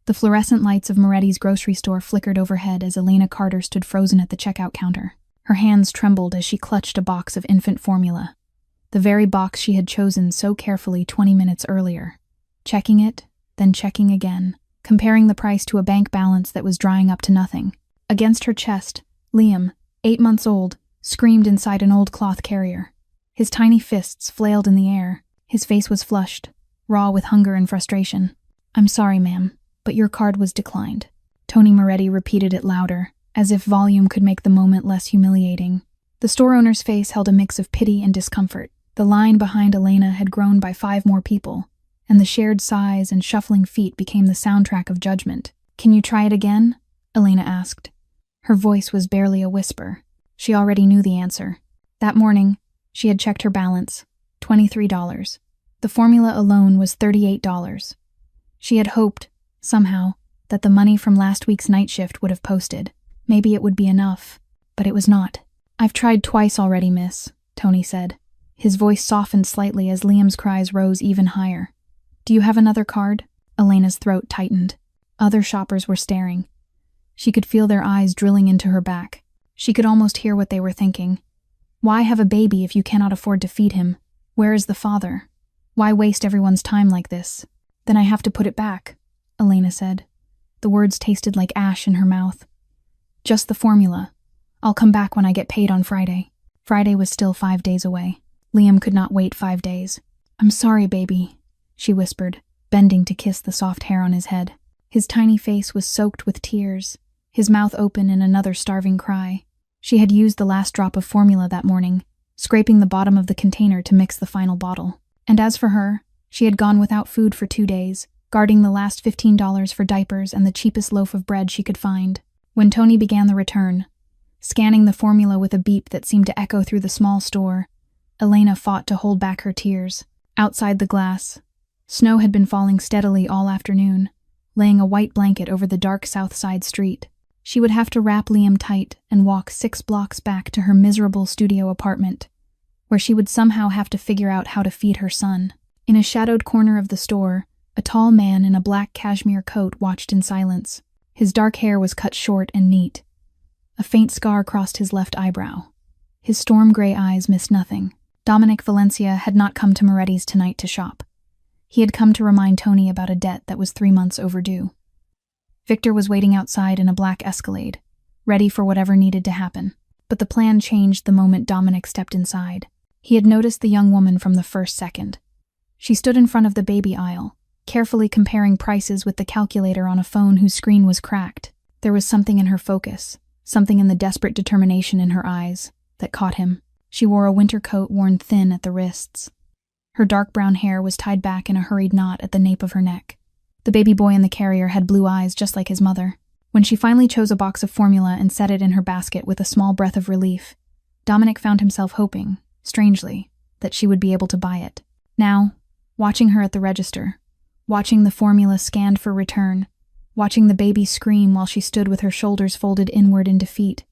The fluorescent lights of Moretti's grocery store flickered overhead as Elena Carter stood frozen at the checkout counter. Her hands trembled as she clutched a box of infant formula, the very box she had chosen so carefully 20 minutes earlier. Checking it, then checking again, comparing the price to a bank balance that was drying up to nothing. Against her chest, Liam, 8 months old, screamed inside an old cloth carrier. His tiny fists flailed in the air. His face was flushed, raw with hunger and frustration. "I'm sorry, ma'am, but your card was declined." Tony Moretti repeated it louder, as if volume could make the moment less humiliating. The store owner's face held a mix of pity and discomfort. The line behind Elena had grown by 5 more people, and the shared sighs and shuffling feet became the soundtrack of judgment. "Can you try it again?" Elena asked. Her voice was barely a whisper. She already knew the answer. That morning, she had checked her balance, $23. The formula alone was $38. She had hoped, somehow, that the money from last week's night shift would have posted. Maybe it would be enough, but it was not. "I've tried twice already, miss," Tony said. His voice softened slightly as Liam's cries rose even higher. "Do you have another card?" Elena's throat tightened. Other shoppers were staring. She could feel their eyes drilling into her back. She could almost hear what they were thinking. Why have a baby if you cannot afford to feed him? Where is the father? Why waste everyone's time like this? "Then I have to put it back," Elena said. The words tasted like ash in her mouth. "Just the formula. I'll come back when I get paid on Friday." Friday was still 5 days away. Liam could not wait 5 days. "I'm sorry, baby," she whispered, bending to kiss the soft hair on his head. His tiny face was soaked with tears, his mouth open in another starving cry. She had used the last drop of formula that morning, scraping the bottom of the container to mix the final bottle. And as for her, she had gone without food for 2 days, guarding the last $15 for diapers and the cheapest loaf of bread she could find. When Tony began the return, scanning the formula with a beep that seemed to echo through the small store, Elena fought to hold back her tears. Outside the glass, snow had been falling steadily all afternoon, laying a white blanket over the dark South Side street. She would have to wrap Liam tight and walk 6 blocks back to her miserable studio apartment, where she would somehow have to figure out how to feed her son. In a shadowed corner of the store, a tall man in a black cashmere coat watched in silence. His dark hair was cut short and neat. A faint scar crossed his left eyebrow. His storm-gray eyes missed nothing. Dominic Valencia had not come to Moretti's tonight to shop. He had come to remind Tony about a debt that was 3 months overdue. Victor was waiting outside in a black Escalade, ready for whatever needed to happen. But the plan changed the moment Dominic stepped inside. He had noticed the young woman from the first second. She stood in front of the baby aisle, carefully comparing prices with the calculator on a phone whose screen was cracked. There was something in her focus, something in the desperate determination in her eyes, that caught him. She wore a winter coat worn thin at the wrists. Her dark brown hair was tied back in a hurried knot at the nape of her neck. The baby boy in the carrier had blue eyes just like his mother. When she finally chose a box of formula and set it in her basket with a small breath of relief, Dominic found himself hoping, strangely, that she would be able to buy it. Now, watching her at the register, watching the formula scanned for return, watching the baby scream while she stood with her shoulders folded inward in defeat,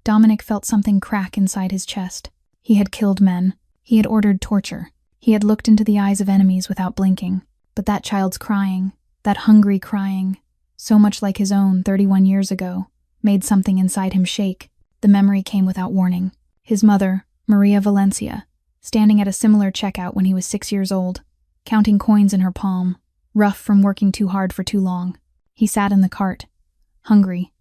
Dominic felt something crack inside his chest. He had killed men. He had ordered torture. He had looked into the eyes of enemies without blinking. But that child's crying, that hungry crying, so much like his own 31 years ago, made something inside him shake. The memory came without warning. His mother, Maria Valencia, standing at a similar checkout when he was 6 years old, counting coins in her palm, rough from working too hard for too long. He sat in the cart, hungry,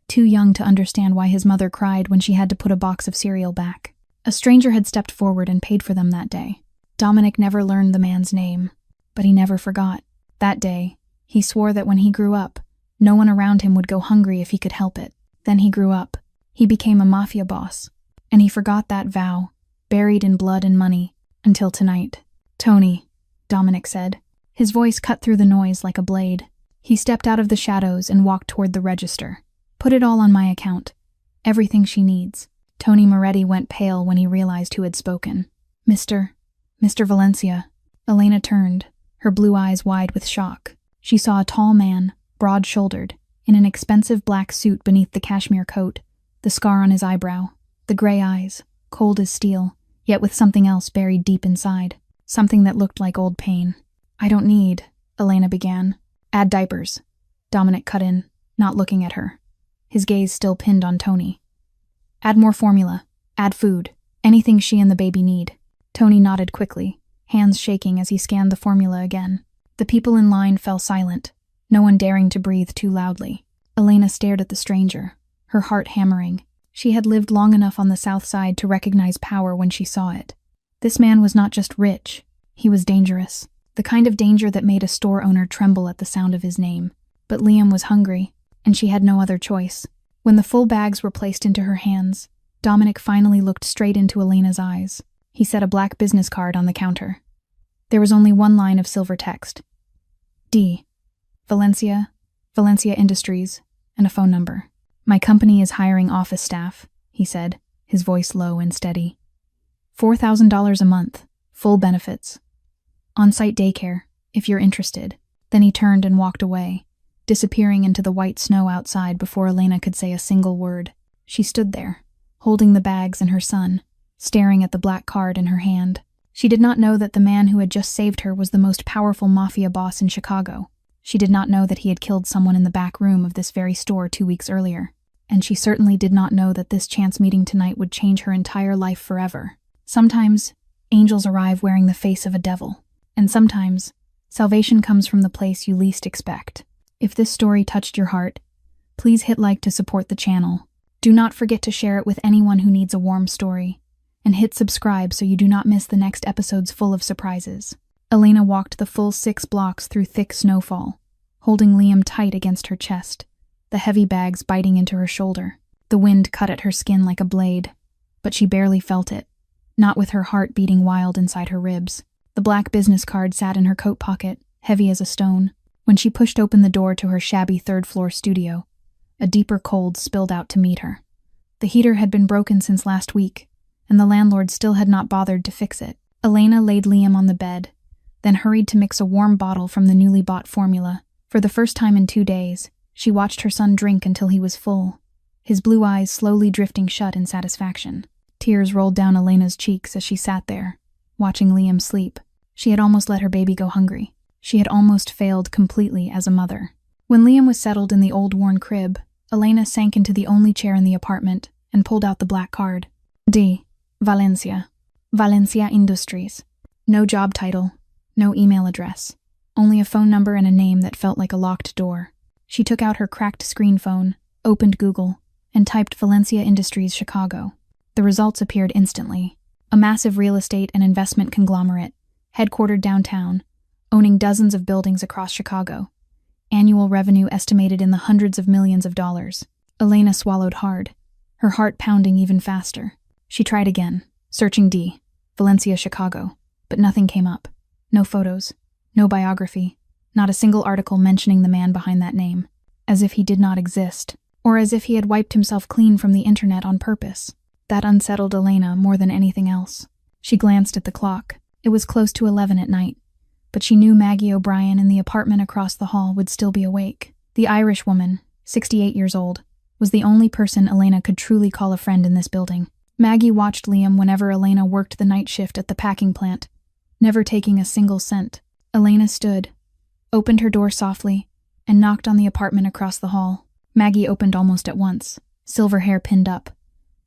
too young to understand why his mother cried when she had to put a box of cereal back. A stranger had stepped forward and paid for them that day. Dominic never learned the man's name, but he never forgot. That day, he swore that when he grew up, no one around him would go hungry if he could help it. Then he grew up. He became a mafia boss, and he forgot that vow, buried in blood and money, until tonight. "Tony," Dominic said. His voice cut through the noise like a blade. He stepped out of the shadows and walked toward the register. "Put it all on my account. Everything she needs." Tony Moretti went pale when he realized who had spoken. Mr. Valencia." Elena turned, her blue eyes wide with shock. She saw a tall man, broad-shouldered, in an expensive black suit beneath the cashmere coat, the scar on his eyebrow, the gray eyes, cold as steel, yet with something else buried deep inside, something that looked like old pain. "I don't need," Elena began. "Add diapers." Dominic cut in, not looking at her, his gaze still pinned on Tony. Add more formula. Add food. Anything she and the baby need. Tony nodded quickly, hands shaking as he scanned the formula again. The people in line fell silent, no one daring to breathe too loudly. Elena stared at the stranger, her heart hammering. She had lived long enough on the South Side to recognize power when she saw it. This man was not just rich, he was dangerous. The kind of danger that made a store owner tremble at the sound of his name. But Liam was hungry, and she had no other choice. When the full bags were placed into her hands, Dominic finally looked straight into Elena's eyes. He set a black business card on the counter. There was only one line of silver text. D. Valencia Industries, and a phone number. My company is hiring office staff, he said, his voice low and steady. $4,000 a month, full benefits. On-site daycare, if you're interested. Then he turned and walked away, disappearing into the white snow outside before Elena could say a single word. She stood there, holding the bags and her son, staring at the black card in her hand. She did not know that the man who had just saved her was the most powerful Mafia boss in Chicago. She did not know that he had killed someone in the back room of this very store 2 weeks earlier. And she certainly did not know that this chance meeting tonight would change her entire life forever. Sometimes, angels arrive wearing the face of a devil. And sometimes, salvation comes from the place you least expect. If this story touched your heart, please hit like to support the channel. Do not forget to share it with anyone who needs a warm story. And hit subscribe so you do not miss the next episodes full of surprises. Elena walked the full 6 blocks through thick snowfall, holding Liam tight against her chest, the heavy bags biting into her shoulder. The wind cut at her skin like a blade, but she barely felt it, not with her heart beating wild inside her ribs. The black business card sat in her coat pocket, heavy as a stone. When she pushed open the door to her shabby third-floor studio, a deeper cold spilled out to meet her. The heater had been broken since last week, and the landlord still had not bothered to fix it. Elena laid Liam on the bed, then hurried to mix a warm bottle from the newly bought formula. For the first time in 2 days, she watched her son drink until he was full, his blue eyes slowly drifting shut in satisfaction. Tears rolled down Elena's cheeks as she sat there, watching Liam sleep. She had almost let her baby go hungry. She had almost failed completely as a mother. When Liam was settled in the old worn crib, Elena sank into the only chair in the apartment and pulled out the black card. D. Valencia Industries. No job title, no email address, only a phone number and a name that felt like a locked door. She took out her cracked screen phone, opened Google, and typed Valencia Industries Chicago. The results appeared instantly. A massive real estate and investment conglomerate, headquartered downtown, owning dozens of buildings across Chicago. Annual revenue estimated in the hundreds of millions of dollars. Elena swallowed hard, her heart pounding even faster. She tried again, searching D. Valencia, Chicago, but nothing came up. No photos, no biography, not a single article mentioning the man behind that name. As if he did not exist, or as if he had wiped himself clean from the internet on purpose. That unsettled Elena more than anything else. She glanced at the clock. It was close to 11 at night, but she knew Maggie O'Brien in the apartment across the hall would still be awake. The Irish woman, 68 years old, was the only person Elena could truly call a friend in this building. Maggie watched Liam whenever Elena worked the night shift at the packing plant, never taking a single cent. Elena stood, opened her door softly, and knocked on the apartment across the hall. Maggie opened almost at once, silver hair pinned up,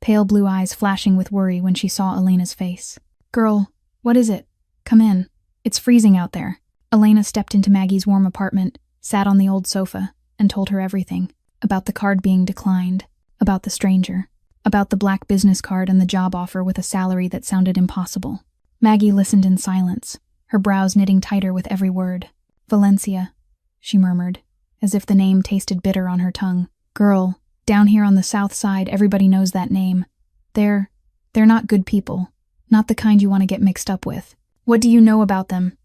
pale blue eyes flashing with worry when she saw Elena's face. "Girl, what is it? Come in. It's freezing out there." Elena stepped into Maggie's warm apartment, sat on the old sofa, and told her everything. About the card being declined, about the stranger, about the black business card and the job offer with a salary that sounded impossible. Maggie listened in silence, her brows knitting tighter with every word. "Valencia," she murmured, as if the name tasted bitter on her tongue. "Girl, down here on the South Side, everybody knows that name. They're not good people, not the kind you want to get mixed up with." "What do you know about them?"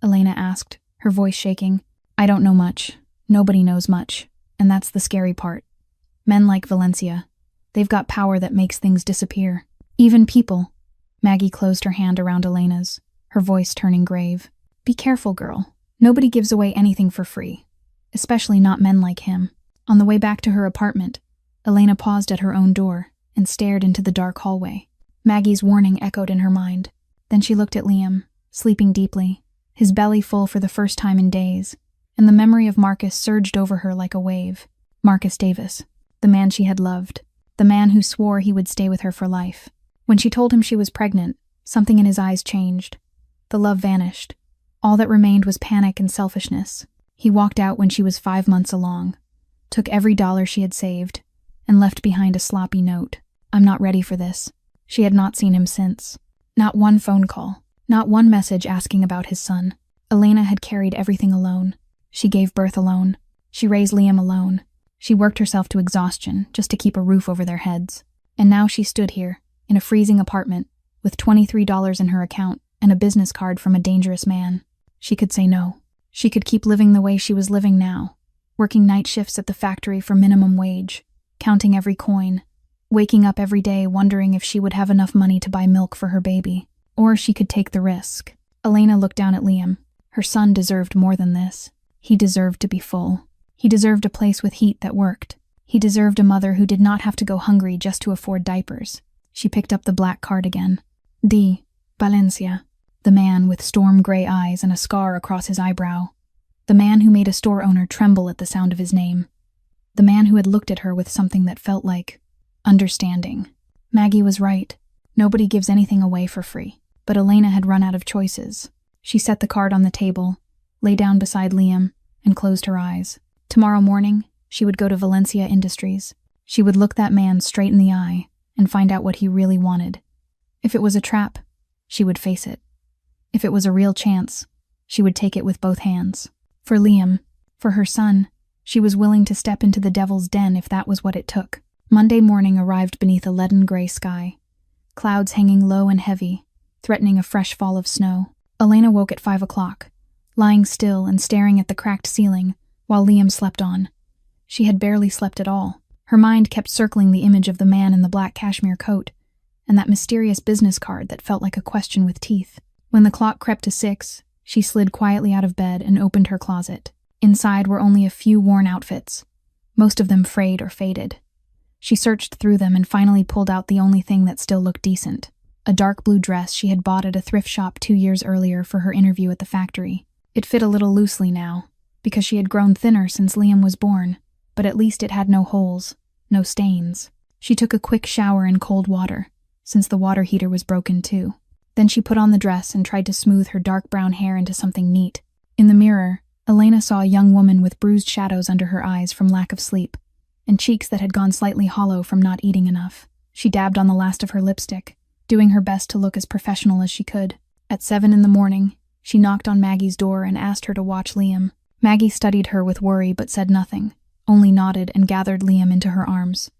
Elena asked, her voice shaking. "I don't know much. Nobody knows much, and that's the scary part. Men like Valencia, they've got power that makes things disappear. Even people." Maggie closed her hand around Elena's, her voice turning grave. "Be careful, girl. Nobody gives away anything for free, especially not men like him." On the way back to her apartment, Elena paused at her own door and stared into the dark hallway. Maggie's warning echoed in her mind. Then she looked at Liam, sleeping deeply, his belly full for the first time in days, and the memory of Marcus surged over her like a wave. Marcus Davis, the man she had loved, the man who swore he would stay with her for life. When she told him she was pregnant, something in his eyes changed. The love vanished. All that remained was panic and selfishness. He walked out when she was 5 months along, took every dollar she had saved, and left behind a sloppy note. "I'm not ready for this." She had not seen him since. Not one phone call, not one message asking about his son. Elena had carried everything alone. She gave birth alone. She raised Liam alone. She worked herself to exhaustion just to keep a roof over their heads. And now she stood here, in a freezing apartment, with $23 in her account and a business card from a dangerous man. She could say no. She could keep living the way she was living now, working night shifts at the factory for minimum wage, counting every coin, waking up every day wondering if she would have enough money to buy milk for her baby. Or she could take the risk. Elena looked down at Liam. Her son deserved more than this. He deserved to be full. He deserved a place with heat that worked. He deserved a mother who did not have to go hungry just to afford diapers. She picked up the black card again. D. Valencia. The man with storm-gray eyes and a scar across his eyebrow. The man who made a store owner tremble at the sound of his name. The man who had looked at her with something that felt like understanding. Maggie was right. Nobody gives anything away for free. But Elena had run out of choices. She set the card on the table, lay down beside Liam, and closed her eyes. Tomorrow morning, she would go to Valencia Industries. She would look that man straight in the eye and find out what he really wanted. If it was a trap, she would face it. If it was a real chance, she would take it with both hands. For Liam, for her son, she was willing to step into the devil's den if that was what it took. Monday morning arrived beneath a leaden gray sky, clouds hanging low and heavy, threatening a fresh fall of snow. Elena woke at 5 o'clock, lying still and staring at the cracked ceiling while Liam slept on. She had barely slept at all. Her mind kept circling the image of the man in the black cashmere coat and that mysterious business card that felt like a question with teeth. When the clock crept to 6, she slid quietly out of bed and opened her closet. Inside were only a few worn outfits, most of them frayed or faded. She searched through them and finally pulled out the only thing that still looked decent. A dark blue dress she had bought at a thrift shop 2 years earlier for her interview at the factory. It fit a little loosely now, because she had grown thinner since Liam was born, but at least it had no holes, no stains. She took a quick shower in cold water, since the water heater was broken too. Then she put on the dress and tried to smooth her dark brown hair into something neat. In the mirror, Elena saw a young woman with bruised shadows under her eyes from lack of sleep, and cheeks that had gone slightly hollow from not eating enough. She dabbed on the last of her lipstick, doing her best to look as professional as she could. At 7 in the morning, she knocked on Maggie's door and asked her to watch Liam. Maggie studied her with worry but said nothing, only nodded and gathered Liam into her arms.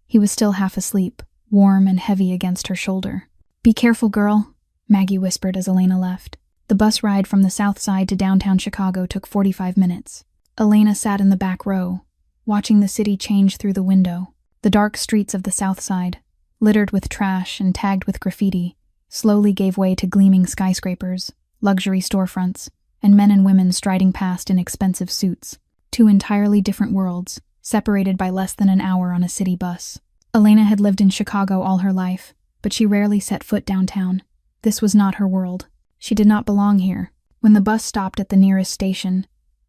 He was still half asleep, warm and heavy against her shoulder. "Be careful, girl," Maggie whispered as Elena left. The bus ride from the south side to downtown Chicago took 45 minutes. Elena sat in the back row, watching the city change through the window. The dark streets of the south side, littered with trash and tagged with graffiti, slowly gave way to gleaming skyscrapers, luxury storefronts, and men and women striding past in expensive suits. 2 entirely different worlds, separated by less than an hour on a city bus. Elena had lived in Chicago all her life, but she rarely set foot downtown. This was not her world. She did not belong here. When the bus stopped at the nearest station,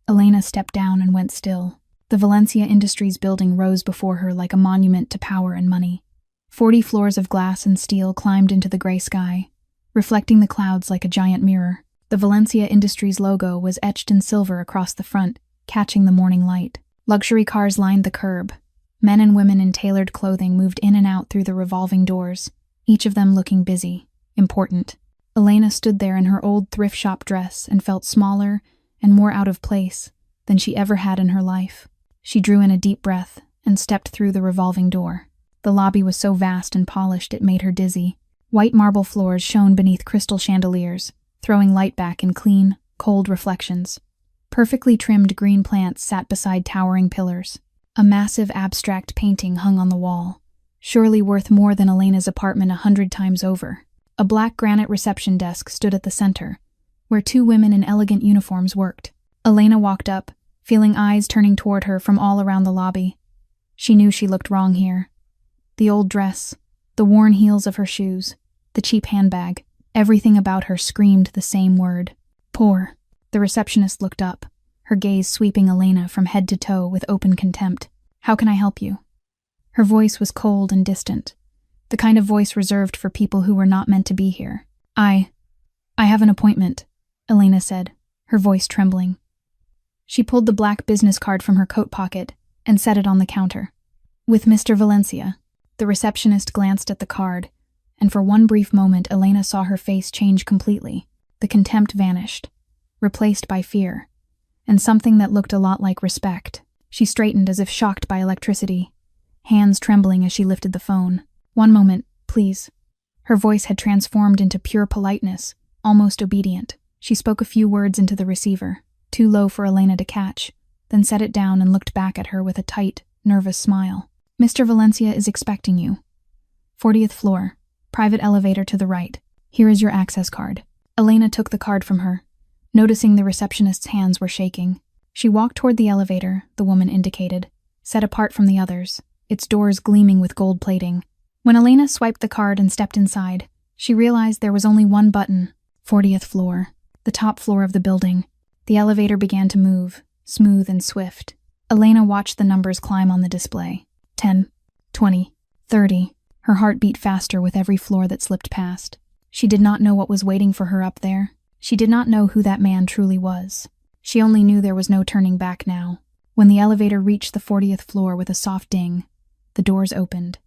Elena stepped down and went still. The Valencia Industries building rose before her like a monument to power and money. 40 floors of glass and steel climbed into the gray sky, reflecting the clouds like a giant mirror. The Valencia Industries logo was etched in silver across the front, catching the morning light. Luxury cars lined the curb. Men and women in tailored clothing moved in and out through the revolving doors, each of them looking busy, important. Elena stood there in her old thrift shop dress and felt smaller and more out of place than she ever had in her life. She drew in a deep breath and stepped through the revolving door. The lobby was so vast and polished it made her dizzy. White marble floors shone beneath crystal chandeliers, throwing light back in clean, cold reflections. Perfectly trimmed green plants sat beside towering pillars. A massive abstract painting hung on the wall, surely worth more than Elena's apartment 100 times over. A black granite reception desk stood at the center, where 2 women in elegant uniforms worked. Elena walked up, feeling eyes turning toward her from all around the lobby. She knew she looked wrong here. The old dress, the worn heels of her shoes, the cheap handbag, everything about her screamed the same word. Poor. The receptionist looked up, her gaze sweeping Elena from head to toe with open contempt. "How can I help you?" Her voice was cold and distant, the kind of voice reserved for people who were not meant to be here. I have an appointment," Elena said, her voice trembling. She pulled the black business card from her coat pocket and set it on the counter. "With Mr. Valencia." The receptionist glanced at the card, and for one brief moment Elena saw her face change completely. The contempt vanished, replaced by fear, and something that looked a lot like respect. She straightened as if shocked by electricity, hands trembling as she lifted the phone. "One moment, please." Her voice had transformed into pure politeness, almost obedient. She spoke a few words into the receiver, too low for Elena to catch, then set it down and looked back at her with a tight, nervous smile. "Mr. Valencia is expecting you. 40th floor, private elevator to the right. Here is your access card." Elena took the card from her, noticing the receptionist's hands were shaking. She walked toward the elevator, the woman indicated, set apart from the others, its doors gleaming with gold plating. When Elena swiped the card and stepped inside, she realized there was only one button: 40th floor, the top floor of the building. The elevator began to move, smooth and swift. Elena watched the numbers climb on the display. 10, 20, 30. Her heart beat faster with every floor that slipped past. She did not know what was waiting for her up there. She did not know who that man truly was. She only knew there was no turning back now. When the elevator reached the 40th floor with a soft ding, the doors opened,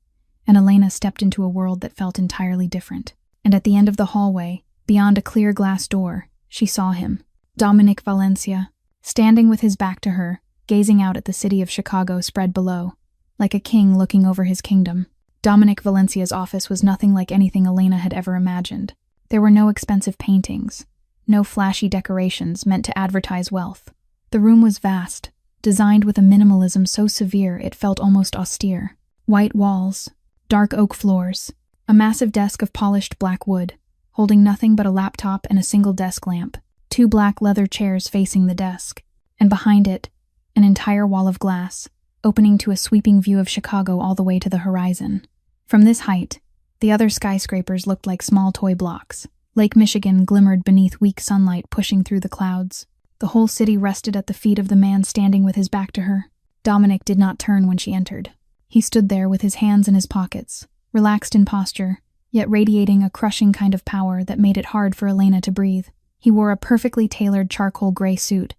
and Elena stepped into a world that felt entirely different. And at the end of the hallway, beyond a clear glass door, she saw him, Dominic Valencia, standing with his back to her, gazing out at the city of Chicago spread below, like a king looking over his kingdom. Dominic Valencia's office was nothing like anything Elena had ever imagined. There were no expensive paintings, no flashy decorations meant to advertise wealth. The room was vast, designed with a minimalism so severe it felt almost austere. White walls, dark oak floors, a massive desk of polished black wood, holding nothing but a laptop and a single desk lamp, 2 black leather chairs facing the desk, and behind it, an entire wall of glass, opening to a sweeping view of Chicago all the way to the horizon. From this height, the other skyscrapers looked like small toy blocks. Lake Michigan glimmered beneath weak sunlight pushing through the clouds. The whole city rested at the feet of the man standing with his back to her. Dominic did not turn when she entered. He stood there with his hands in his pockets, relaxed in posture, yet radiating a crushing kind of power that made it hard for Elena to breathe. He wore a perfectly tailored charcoal gray suit,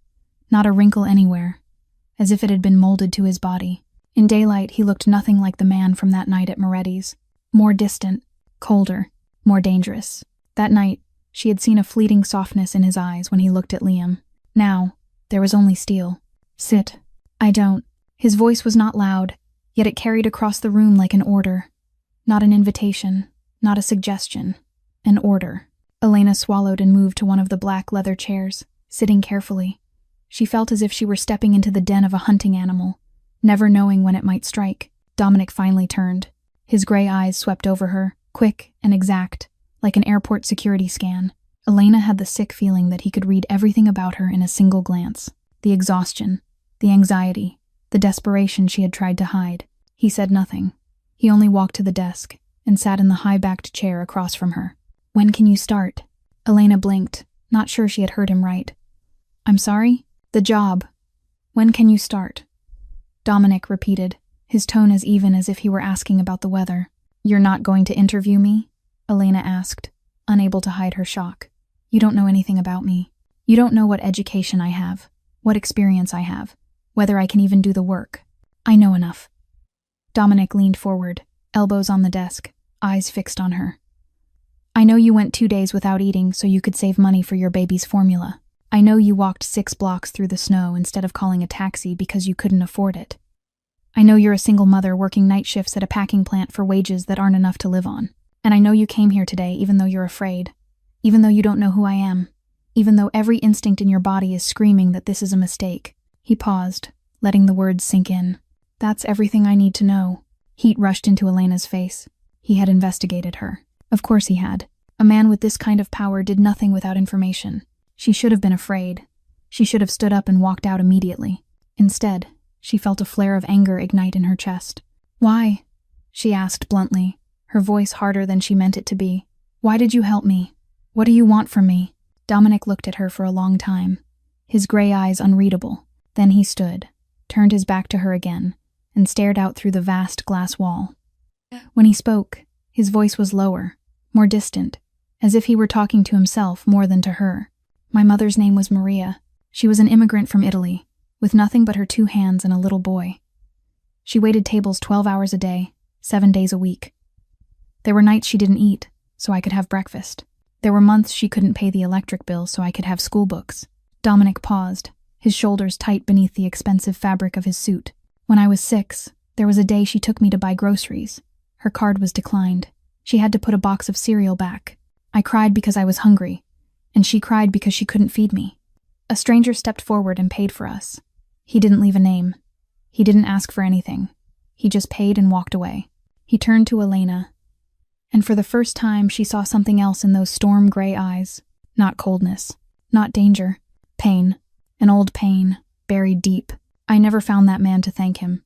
not a wrinkle anywhere, as if it had been molded to his body. In daylight, he looked nothing like the man from that night at Moretti's. More distant, colder, more dangerous. That night, she had seen a fleeting softness in his eyes when he looked at Liam. Now, there was only steel. "Sit." "I don't." His voice was not loud, yet it carried across the room like an order. Not an invitation, not a suggestion. An order. Elena swallowed and moved to one of the black leather chairs, sitting carefully. She felt as if she were stepping into the den of a hunting animal, never knowing when it might strike. Dominic finally turned. His gray eyes swept over her, quick and exact, like an airport security scan. Elena had the sick feeling that he could read everything about her in a single glance. The exhaustion, the anxiety, the desperation she had tried to hide. He said nothing. He only walked to the desk and sat in the high-backed chair across from her. "When can you start?" Elena blinked, not sure she had heard him right. "I'm sorry?" "The job. When can you start?" Dominic repeated, his tone as even as if he were asking about the weather. "You're not going to interview me?" Elena asked, unable to hide her shock. "You don't know anything about me. You don't know what education I have, what experience I have, whether I can even do the work." "I know enough." Dominic leaned forward, elbows on the desk, eyes fixed on her. "I know you went 2 days without eating so you could save money for your baby's formula. I know you walked 6 blocks through the snow instead of calling a taxi because you couldn't afford it. I know you're a single mother working night shifts at a packing plant for wages that aren't enough to live on. And I know you came here today even though you're afraid, even though you don't know who I am, even though every instinct in your body is screaming that this is a mistake." He paused, letting the words sink in. "That's everything I need to know." Heat rushed into Elena's face. He had investigated her. Of course he had. A man with this kind of power did nothing without information. She should have been afraid. She should have stood up and walked out immediately. Instead, she felt a flare of anger ignite in her chest. "Why?" she asked bluntly, her voice harder than she meant it to be. "Why did you help me? What do you want from me?" Dominic looked at her for a long time, his gray eyes unreadable. Then he stood, turned his back to her again, and stared out through the vast glass wall. When he spoke, his voice was lower, more distant, as if he were talking to himself more than to her. My mother's name was Maria. She was an immigrant from Italy, with nothing but her 2 hands and a little boy. She waited tables 12 hours a day, 7 days a week. There were nights she didn't eat, so I could have breakfast. There were months she couldn't pay the electric bill, so I could have school books. Dominic paused, his shoulders tight beneath the expensive fabric of his suit. When I was 6, there was a day she took me to buy groceries. Her card was declined. She had to put a box of cereal back. I cried because I was hungry, and she cried because she couldn't feed me. A stranger stepped forward and paid for us. He didn't leave a name. He didn't ask for anything. He just paid and walked away. He turned to Elena, and for the first time she saw something else in those storm-gray eyes. Not coldness, not danger, pain, an old pain, buried deep. I never found that man to thank him.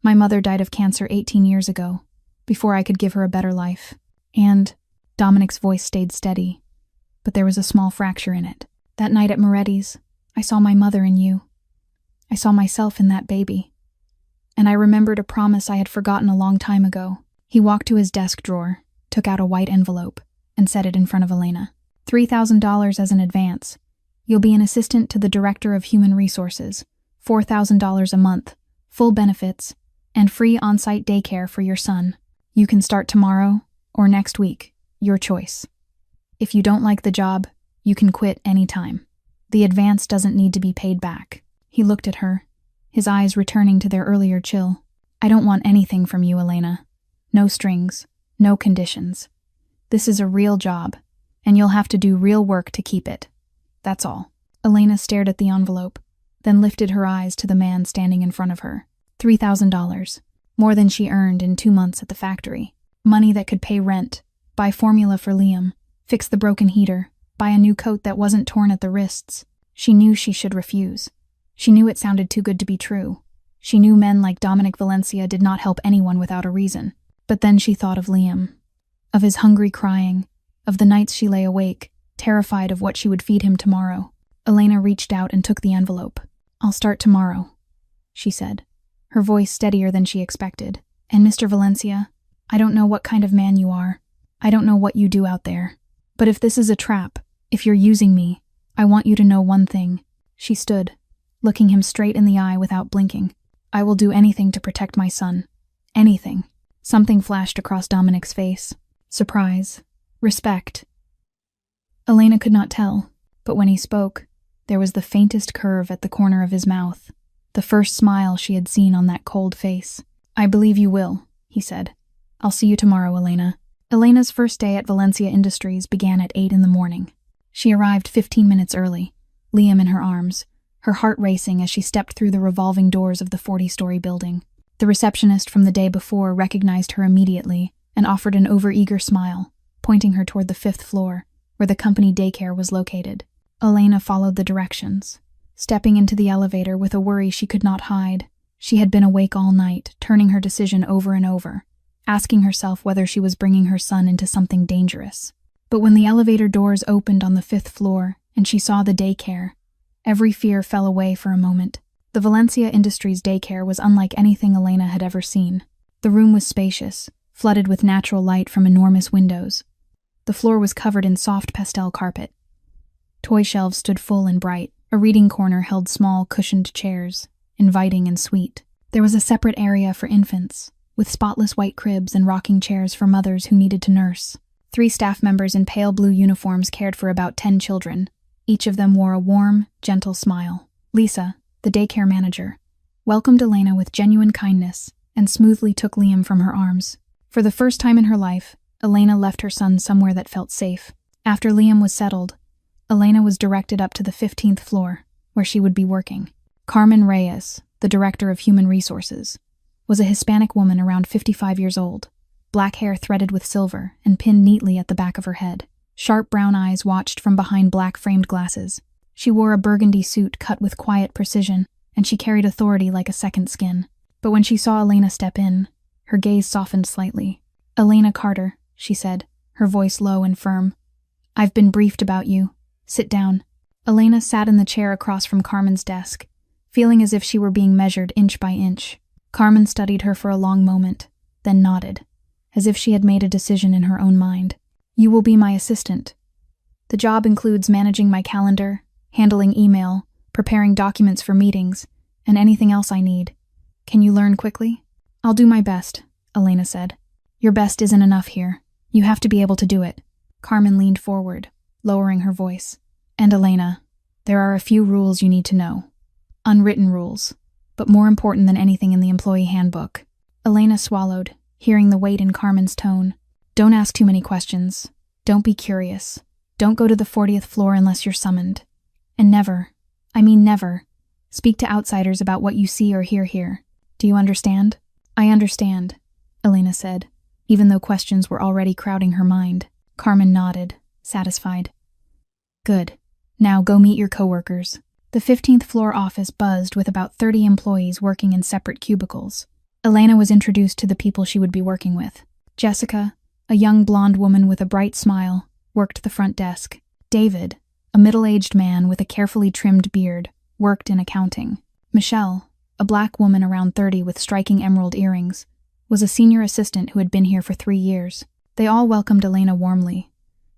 My mother died of cancer 18 years ago, before I could give her a better life. And Dominic's voice stayed steady, but there was a small fracture in it. That night at Moretti's, I saw my mother in you. I saw myself in that baby. And I remembered a promise I had forgotten a long time ago. He walked to his desk drawer, took out a white envelope, and set it in front of Elena. $3,000 as an advance. You'll be an assistant to the Director of Human Resources. $4,000 a month, full benefits, and free on-site daycare for your son. You can start tomorrow or next week, your choice. If you don't like the job, you can quit any time. The advance doesn't need to be paid back. He looked at her, his eyes returning to their earlier chill. I don't want anything from you, Elena. No strings, no conditions. This is a real job, and you'll have to do real work to keep it. That's all. Elena stared at the envelope, then lifted her eyes to the man standing in front of her. $3,000, more than she earned in 2 months at the factory. Money that could pay rent, buy formula for Liam, fix the broken heater, buy a new coat that wasn't torn at the wrists. She knew she should refuse. She knew it sounded too good to be true. She knew men like Dominic Valencia did not help anyone without a reason. But then she thought of Liam, of his hungry crying, of the nights she lay awake, terrified of what she would feed him tomorrow. Elena reached out and took the envelope. I'll start tomorrow, she said, her voice steadier than she expected. And Mr. Valencia, I don't know what kind of man you are. I don't know what you do out there. But if this is a trap, if you're using me, I want you to know one thing. She stood, looking him straight in the eye without blinking. I will do anything to protect my son. Anything. Something flashed across Dominic's face. Surprise. Respect. Elena could not tell, but when he spoke, there was the faintest curve at the corner of his mouth, the first smile she had seen on that cold face. I believe you will, he said. I'll see you tomorrow, Elena. Elena's first day at Valencia Industries began at 8 in the morning. She arrived 15 minutes early, Liam in her arms, her heart racing as she stepped through the revolving doors of the 40-story building. The receptionist from the day before recognized her immediately and offered an overeager smile, pointing her toward the 5th floor, where the company daycare was located. Elena followed the directions, stepping into the elevator with a worry she could not hide. She had been awake all night, turning her decision over and over, asking herself whether she was bringing her son into something dangerous. But when the elevator doors opened on the 5th floor and she saw the daycare, every fear fell away for a moment. The Valencia Industries daycare was unlike anything Elena had ever seen. The room was spacious, flooded with natural light from enormous windows. The floor was covered in soft pastel carpet. Toy shelves stood full and bright. A reading corner held small, cushioned chairs, inviting and sweet. There was a separate area for infants, with spotless white cribs and rocking chairs for mothers who needed to nurse. 3 staff members in pale blue uniforms cared for about 10 children. Each of them wore a warm, gentle smile. Lisa, the daycare manager, welcomed Elena with genuine kindness and smoothly took Liam from her arms. For the first time in her life, Elena left her son somewhere that felt safe. After Liam was settled, Elena was directed up to the 15th floor, where she would be working. Carmen Reyes, the Director of Human Resources, was a Hispanic woman around 55 years old, black hair threaded with silver and pinned neatly at the back of her head. Sharp brown eyes watched from behind black-framed glasses. She wore a burgundy suit cut with quiet precision, and she carried authority like a second skin. But when she saw Elena step in, her gaze softened slightly. "Elena Carter," she said, her voice low and firm. "I've been briefed about you. Sit down." Elena sat in the chair across from Carmen's desk, feeling as if she were being measured inch by inch. Carmen studied her for a long moment, then nodded, as if she had made a decision in her own mind. You will be my assistant. The job includes managing my calendar, handling email, preparing documents for meetings, and anything else I need. Can you learn quickly? I'll do my best, Elena said. Your best isn't enough here. You have to be able to do it. Carmen leaned forward, lowering her voice. And Elena, there are a few rules you need to know. Unwritten rules, but more important than anything in the employee handbook. Elena swallowed, hearing the weight in Carmen's tone. Don't ask too many questions. Don't be curious. Don't go to the 40th floor unless you're summoned. And never, speak to outsiders about what you see or hear here. Do you understand? I understand, Elena said, even though questions were already crowding her mind. Carmen nodded, satisfied. Good. Now go meet your coworkers. The 15th floor office buzzed with about 30 employees working in separate cubicles. Elena was introduced to the people she would be working with. Jessica, a young blonde woman with a bright smile, worked the front desk. David, a middle-aged man with a carefully trimmed beard, worked in accounting. Michelle, a black woman around 30 with striking emerald earrings, was a senior assistant who had been here for 3 years. They all welcomed Elena warmly,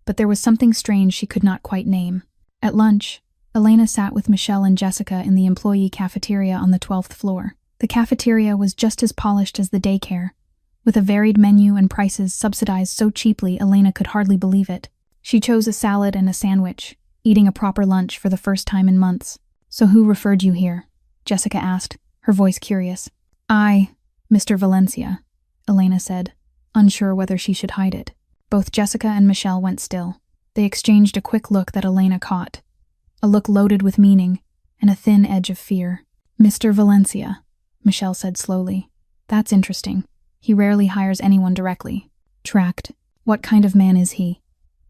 but there was something strange she could not quite name. At lunch, Elena sat with Michelle and Jessica in the employee cafeteria on the 12th floor. The cafeteria was just as polished as the daycare, with a varied menu and prices subsidized so cheaply Elena could hardly believe it. She chose a salad and a sandwich, eating a proper lunch for the first time in months. So who referred you here? Jessica asked, her voice curious. I, Mr. Valencia, Elena said, unsure whether she should hide it. Both Jessica and Michelle went still. They exchanged a quick look that Elena caught, a look loaded with meaning and a thin edge of fear. Mr. Valencia, Michelle said slowly. That's interesting. He rarely hires anyone directly. Tracked. What kind of man is he?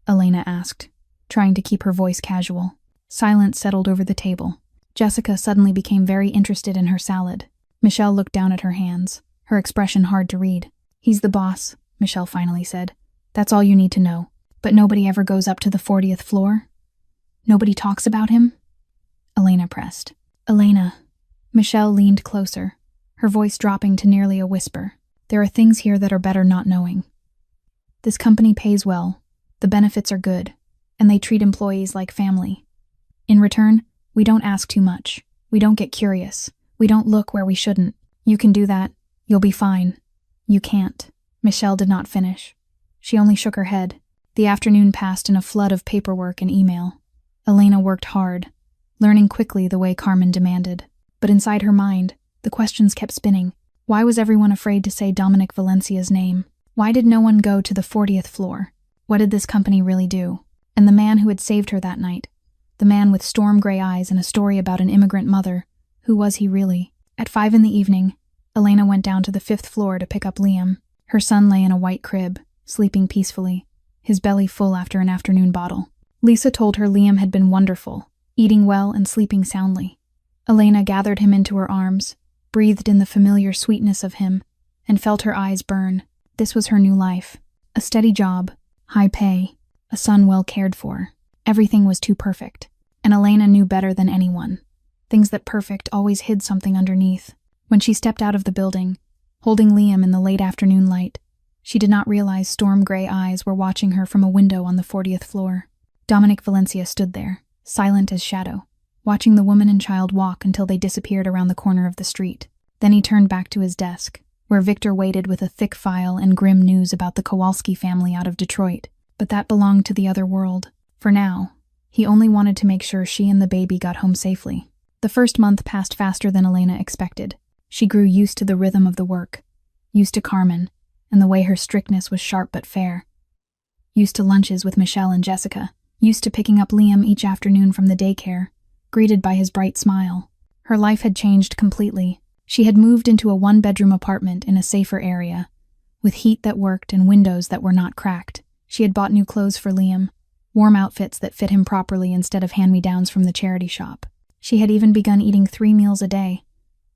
Elena asked, trying to keep her voice casual. Silence settled over the table. Jessica suddenly became very interested in her salad. Michelle looked down at her hands, her expression hard to read. He's the boss, Michelle finally said. That's all you need to know. But nobody ever goes up to the 40th floor? Nobody talks about him? Elena pressed. Elena. Michelle leaned closer, her voice dropping to nearly a whisper. There are things here that are better not knowing. This company pays well, the benefits are good, and they treat employees like family. In return, we don't ask too much. We don't get curious. We don't look where we shouldn't. You can do that. You'll be fine. You can't. Michelle did not finish. She only shook her head. The afternoon passed in a flood of paperwork and email. Elena worked hard, learning quickly the way Carmen demanded. But inside her mind, the questions kept spinning. Why was everyone afraid to say Dominic Valencia's name? Why did no one go to the 40th floor? What did this company really do? And the man who had saved her that night, the man with storm gray eyes and a story about an immigrant mother, who was he really? At 5 p.m, Elena went down to the 5th floor to pick up Liam. Her son lay in a white crib, sleeping peacefully, his belly full after an afternoon bottle. Lisa told her Liam had been wonderful, eating well and sleeping soundly. Elena gathered him into her arms, breathed in the familiar sweetness of him, and felt her eyes burn. This was her new life. A steady job, high pay, a son well cared for. Everything was too perfect, and Elena knew better than anyone. Things that perfect always hid something underneath. When she stepped out of the building, holding Liam in the late afternoon light, she did not realize storm-gray eyes were watching her from a window on the 40th floor. Dominic Valencia stood there, silent as shadow, watching the woman and child walk until they disappeared around the corner of the street. Then he turned back to his desk, where Victor waited with a thick file and grim news about the Kowalski family out of Detroit. But that belonged to the other world. For now, he only wanted to make sure she and the baby got home safely. The first month passed faster than Elena expected. She grew used to the rhythm of the work, used to Carmen, and the way her strictness was sharp but fair. Used to lunches with Michelle and Jessica, used to picking up Liam each afternoon from the daycare, greeted by his bright smile. Her life had changed completely. She had moved into a one-bedroom apartment in a safer area, with heat that worked and windows that were not cracked. She had bought new clothes for Liam, warm outfits that fit him properly instead of hand-me-downs from the charity shop. She had even begun eating 3 meals a day,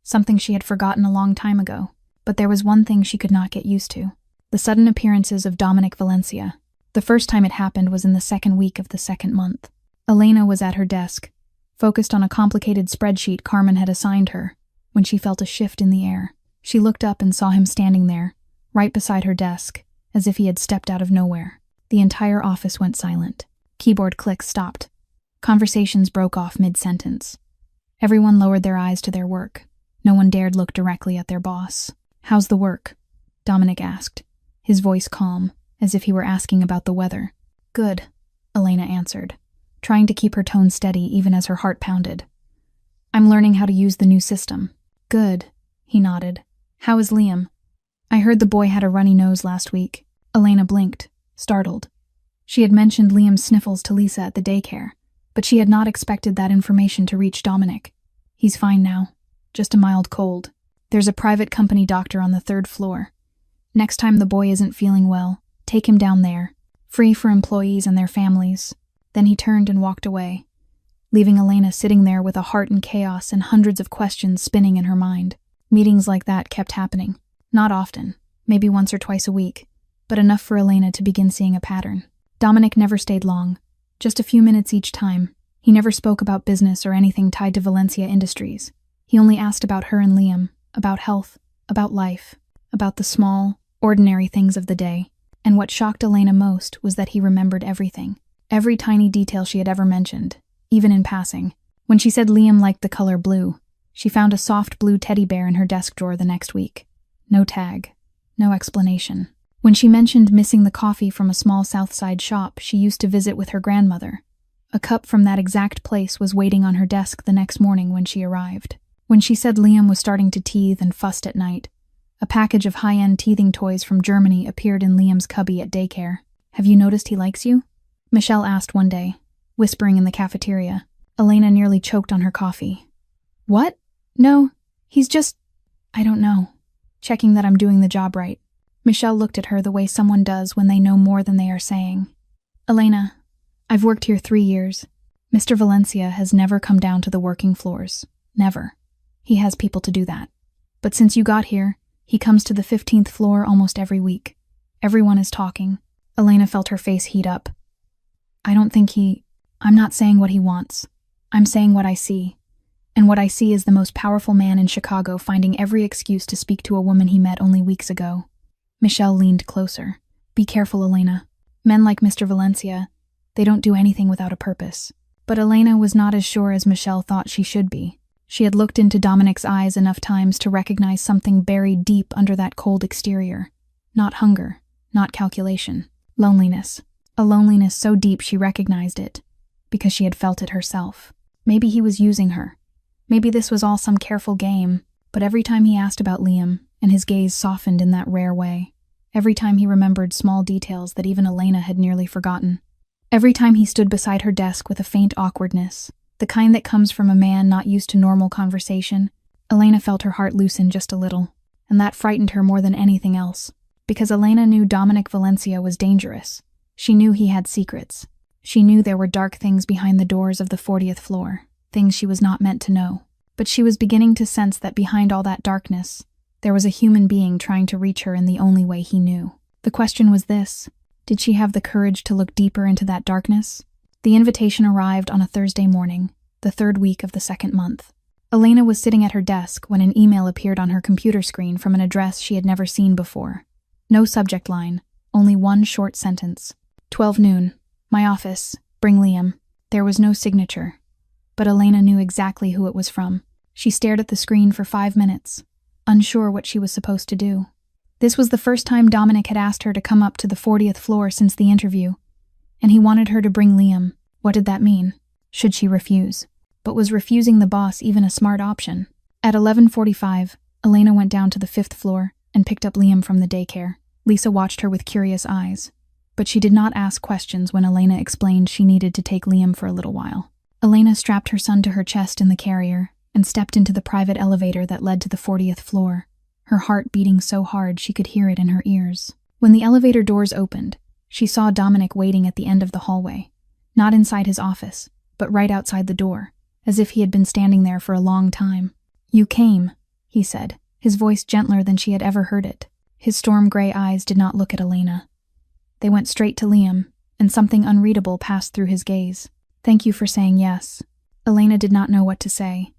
something she had forgotten a long time ago. But there was one thing she could not get used to: the sudden appearances of Dominic Valencia. The first time it happened was in the 2nd week of the 2nd month. Elena was at her desk, focused on a complicated spreadsheet Carmen had assigned her, when she felt a shift in the air. She looked up and saw him standing there, right beside her desk, as if he had stepped out of nowhere. The entire office went silent. Keyboard clicks stopped. Conversations broke off mid-sentence. Everyone lowered their eyes to their work. No one dared look directly at their boss. "How's the work?" Dominic asked, his voice calm, as if he were asking about the weather. "Good," Elena answered, trying to keep her tone steady even as her heart pounded. "I'm learning how to use the new system." "Good," he nodded. "How is Liam?" "I heard the boy had a runny nose last week." Elena blinked, startled. She had mentioned Liam's sniffles to Lisa at the daycare, but she had not expected that information to reach Dominic. "He's fine now. Just a mild cold. There's a private company doctor on the 3rd floor. Next time the boy isn't feeling well, take him down there. Free for employees and their families." Then he turned and walked away, leaving Elena sitting there with a heart in chaos and hundreds of questions spinning in her mind. Meetings like that kept happening. Not often, maybe once or twice a week, but enough for Elena to begin seeing a pattern. Dominic never stayed long, just a few minutes each time. He never spoke about business or anything tied to Valencia Industries. He only asked about her and Liam, about health, about life, about the small, ordinary things of the day. And what shocked Elena most was that he remembered everything. Every tiny detail she had ever mentioned, even in passing. When she said Liam liked the color blue, she found a soft blue teddy bear in her desk drawer the next week. No tag, no explanation. When she mentioned missing the coffee from a small South Side shop she used to visit with her grandmother, a cup from that exact place was waiting on her desk the next morning when she arrived. When she said Liam was starting to teethe and fussed at night, a package of high-end teething toys from Germany appeared in Liam's cubby at daycare. "Have you noticed he likes you?" Michelle asked one day, whispering in the cafeteria. Elena nearly choked on her coffee. "What? No, he's just... I don't know. Checking that I'm doing the job right." Michelle looked at her the way someone does when they know more than they are saying. "Elena, I've worked here 3 years. Mr. Valencia has never come down to the working floors. Never. He has people to do that. But since you got here, he comes to the 15th floor almost every week. Everyone is talking." Elena felt her face heat up. "I don't think I'm not saying what he wants. I'm saying what I see. And what I see is the most powerful man in Chicago finding every excuse to speak to a woman he met only weeks ago." Michelle leaned closer. "Be careful, Elena. Men like Mr. Valencia, they don't do anything without a purpose." But Elena was not as sure as Michelle thought she should be. She had looked into Dominic's eyes enough times to recognize something buried deep under that cold exterior. Not hunger, not calculation. Loneliness. A loneliness so deep she recognized it, because she had felt it herself. Maybe he was using her. Maybe this was all some careful game, but every time he asked about Liam, and his gaze softened in that rare way, every time he remembered small details that even Elena had nearly forgotten, every time he stood beside her desk with a faint awkwardness, the kind that comes from a man not used to normal conversation, Elena felt her heart loosen just a little, and that frightened her more than anything else, because Elena knew Dominic Valencia was dangerous. She knew he had secrets. She knew there were dark things behind the doors of the 40th floor, things she was not meant to know. But she was beginning to sense that behind all that darkness, there was a human being trying to reach her in the only way he knew. The question was this: did she have the courage to look deeper into that darkness? The invitation arrived on a Thursday morning, the 3rd week of the 2nd month. Elena was sitting at her desk when an email appeared on her computer screen from an address she had never seen before. No subject line, only one short sentence. 12 noon. My office. Bring Liam. There was no signature, but Elena knew exactly who it was from. She stared at the screen for 5 minutes, unsure what she was supposed to do. This was the first time Dominic had asked her to come up to the 40th floor since the interview, and he wanted her to bring Liam. What did that mean? Should she refuse? But was refusing the boss even a smart option? At 11:45, Elena went down to the 5th floor and picked up Liam from the daycare. Lisa watched her with curious eyes, but she did not ask questions when Elena explained she needed to take Liam for a little while. Elena strapped her son to her chest in the carrier and stepped into the private elevator that led to the 40th floor, her heart beating so hard she could hear it in her ears. When the elevator doors opened, she saw Dominic waiting at the end of the hallway, not inside his office, but right outside the door, as if he had been standing there for a long time. "You came," he said, his voice gentler than she had ever heard it. His storm-gray eyes did not look at Elena. They went straight to Liam, and something unreadable passed through his gaze. "Thank you for saying yes." Elena did not know what to say.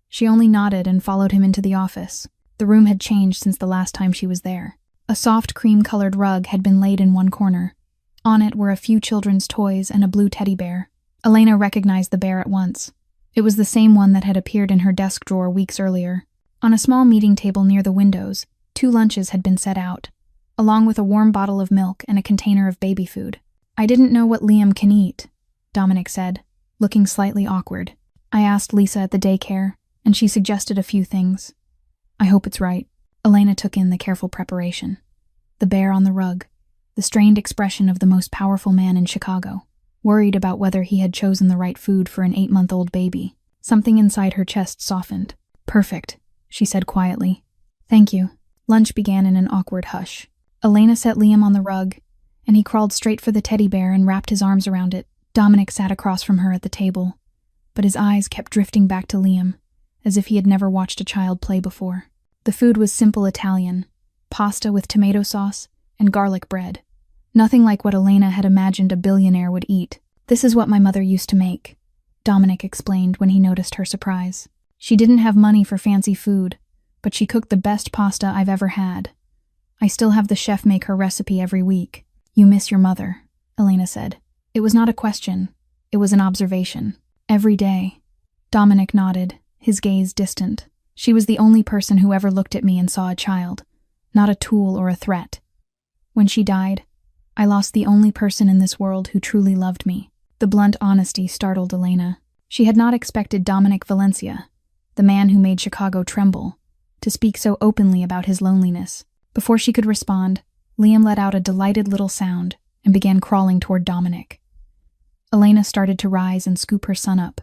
She only nodded and followed him into the office. The room had changed since the last time she was there. A soft cream-colored rug had been laid in one corner. On it were a few children's toys and a blue teddy bear. Elena recognized the bear at once. It was the same one that had appeared in her desk drawer weeks earlier. On a small meeting table near the windows, 2 lunches had been set out, along with a warm bottle of milk and a container of baby food. "I didn't know what Liam can eat," Dominic said, looking slightly awkward. "I asked Lisa at the daycare, and she suggested a few things. I hope it's right." Elena took in the careful preparation. The bear on the rug, the strained expression of the most powerful man in Chicago, worried about whether he had chosen the right food for an 8-month-old baby. Something inside her chest softened. "Perfect," she said quietly. "Thank you." Lunch began in an awkward hush. Elena set Liam on the rug, and he crawled straight for the teddy bear and wrapped his arms around it. Dominic sat across from her at the table, but his eyes kept drifting back to Liam, as if he had never watched a child play before. The food was simple Italian, pasta with tomato sauce and garlic bread. Nothing like what Elena had imagined a billionaire would eat. "This is what my mother used to make," Dominic explained when he noticed her surprise. "She didn't have money for fancy food, but she cooked the best pasta I've ever had. I still have the chef make her recipe every week." "You miss your mother," Elena said. It was not a question, it was an observation. "Every day." Dominic nodded, his gaze distant. "She was the only person who ever looked at me and saw a child, not a tool or a threat. When she died, I lost the only person in this world who truly loved me." The blunt honesty startled Elena. She had not expected Dominic Valencia, the man who made Chicago tremble, to speak so openly about his loneliness. Before she could respond, Liam let out a delighted little sound and began crawling toward Dominic. Elena started to rise and scoop her son up,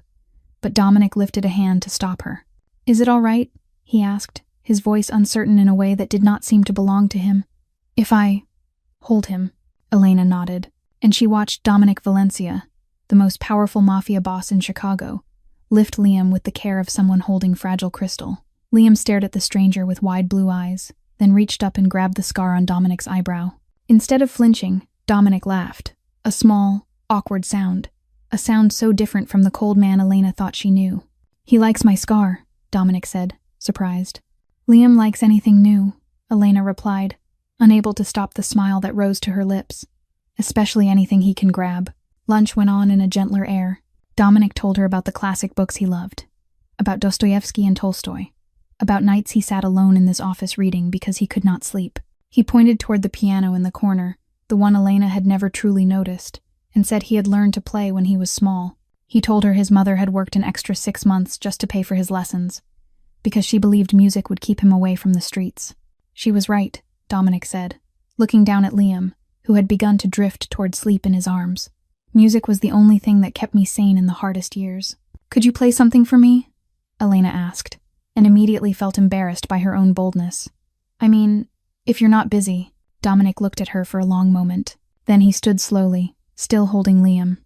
but Dominic lifted a hand to stop her. "Is it all right?" he asked, his voice uncertain in a way that did not seem to belong to him. "If I hold him," Elena nodded, and she watched Dominic Valencia, the most powerful Mafia boss in Chicago, lift Liam with the care of someone holding fragile crystal. Liam stared at the stranger with wide blue eyes, then reached up and grabbed the scar on Dominic's eyebrow. Instead of flinching, Dominic laughed, a small, awkward sound, a sound so different from the cold man Elena thought she knew. "He likes my scar," Dominic said, surprised. "Liam likes anything new," Elena replied, unable to stop the smile that rose to her lips. "Especially anything he can grab." Lunch went on in a gentler air. Dominic told her about the classic books he loved, about Dostoevsky and Tolstoy, about nights he sat alone in this office reading because he could not sleep. He pointed toward the piano in the corner, the one Elena had never truly noticed, and said he had learned to play when he was small. He told her his mother had worked an extra 6 months just to pay for his lessons, because she believed music would keep him away from the streets. She was right, Dominic said, looking down at Liam, who had begun to drift toward sleep in his arms. "Music was the only thing that kept me sane in the hardest years." "Could you play something for me?" Elena asked, and immediately felt embarrassed by her own boldness. "I mean, if you're not busy." Dominic looked at her for a long moment. Then he stood slowly, still holding Liam.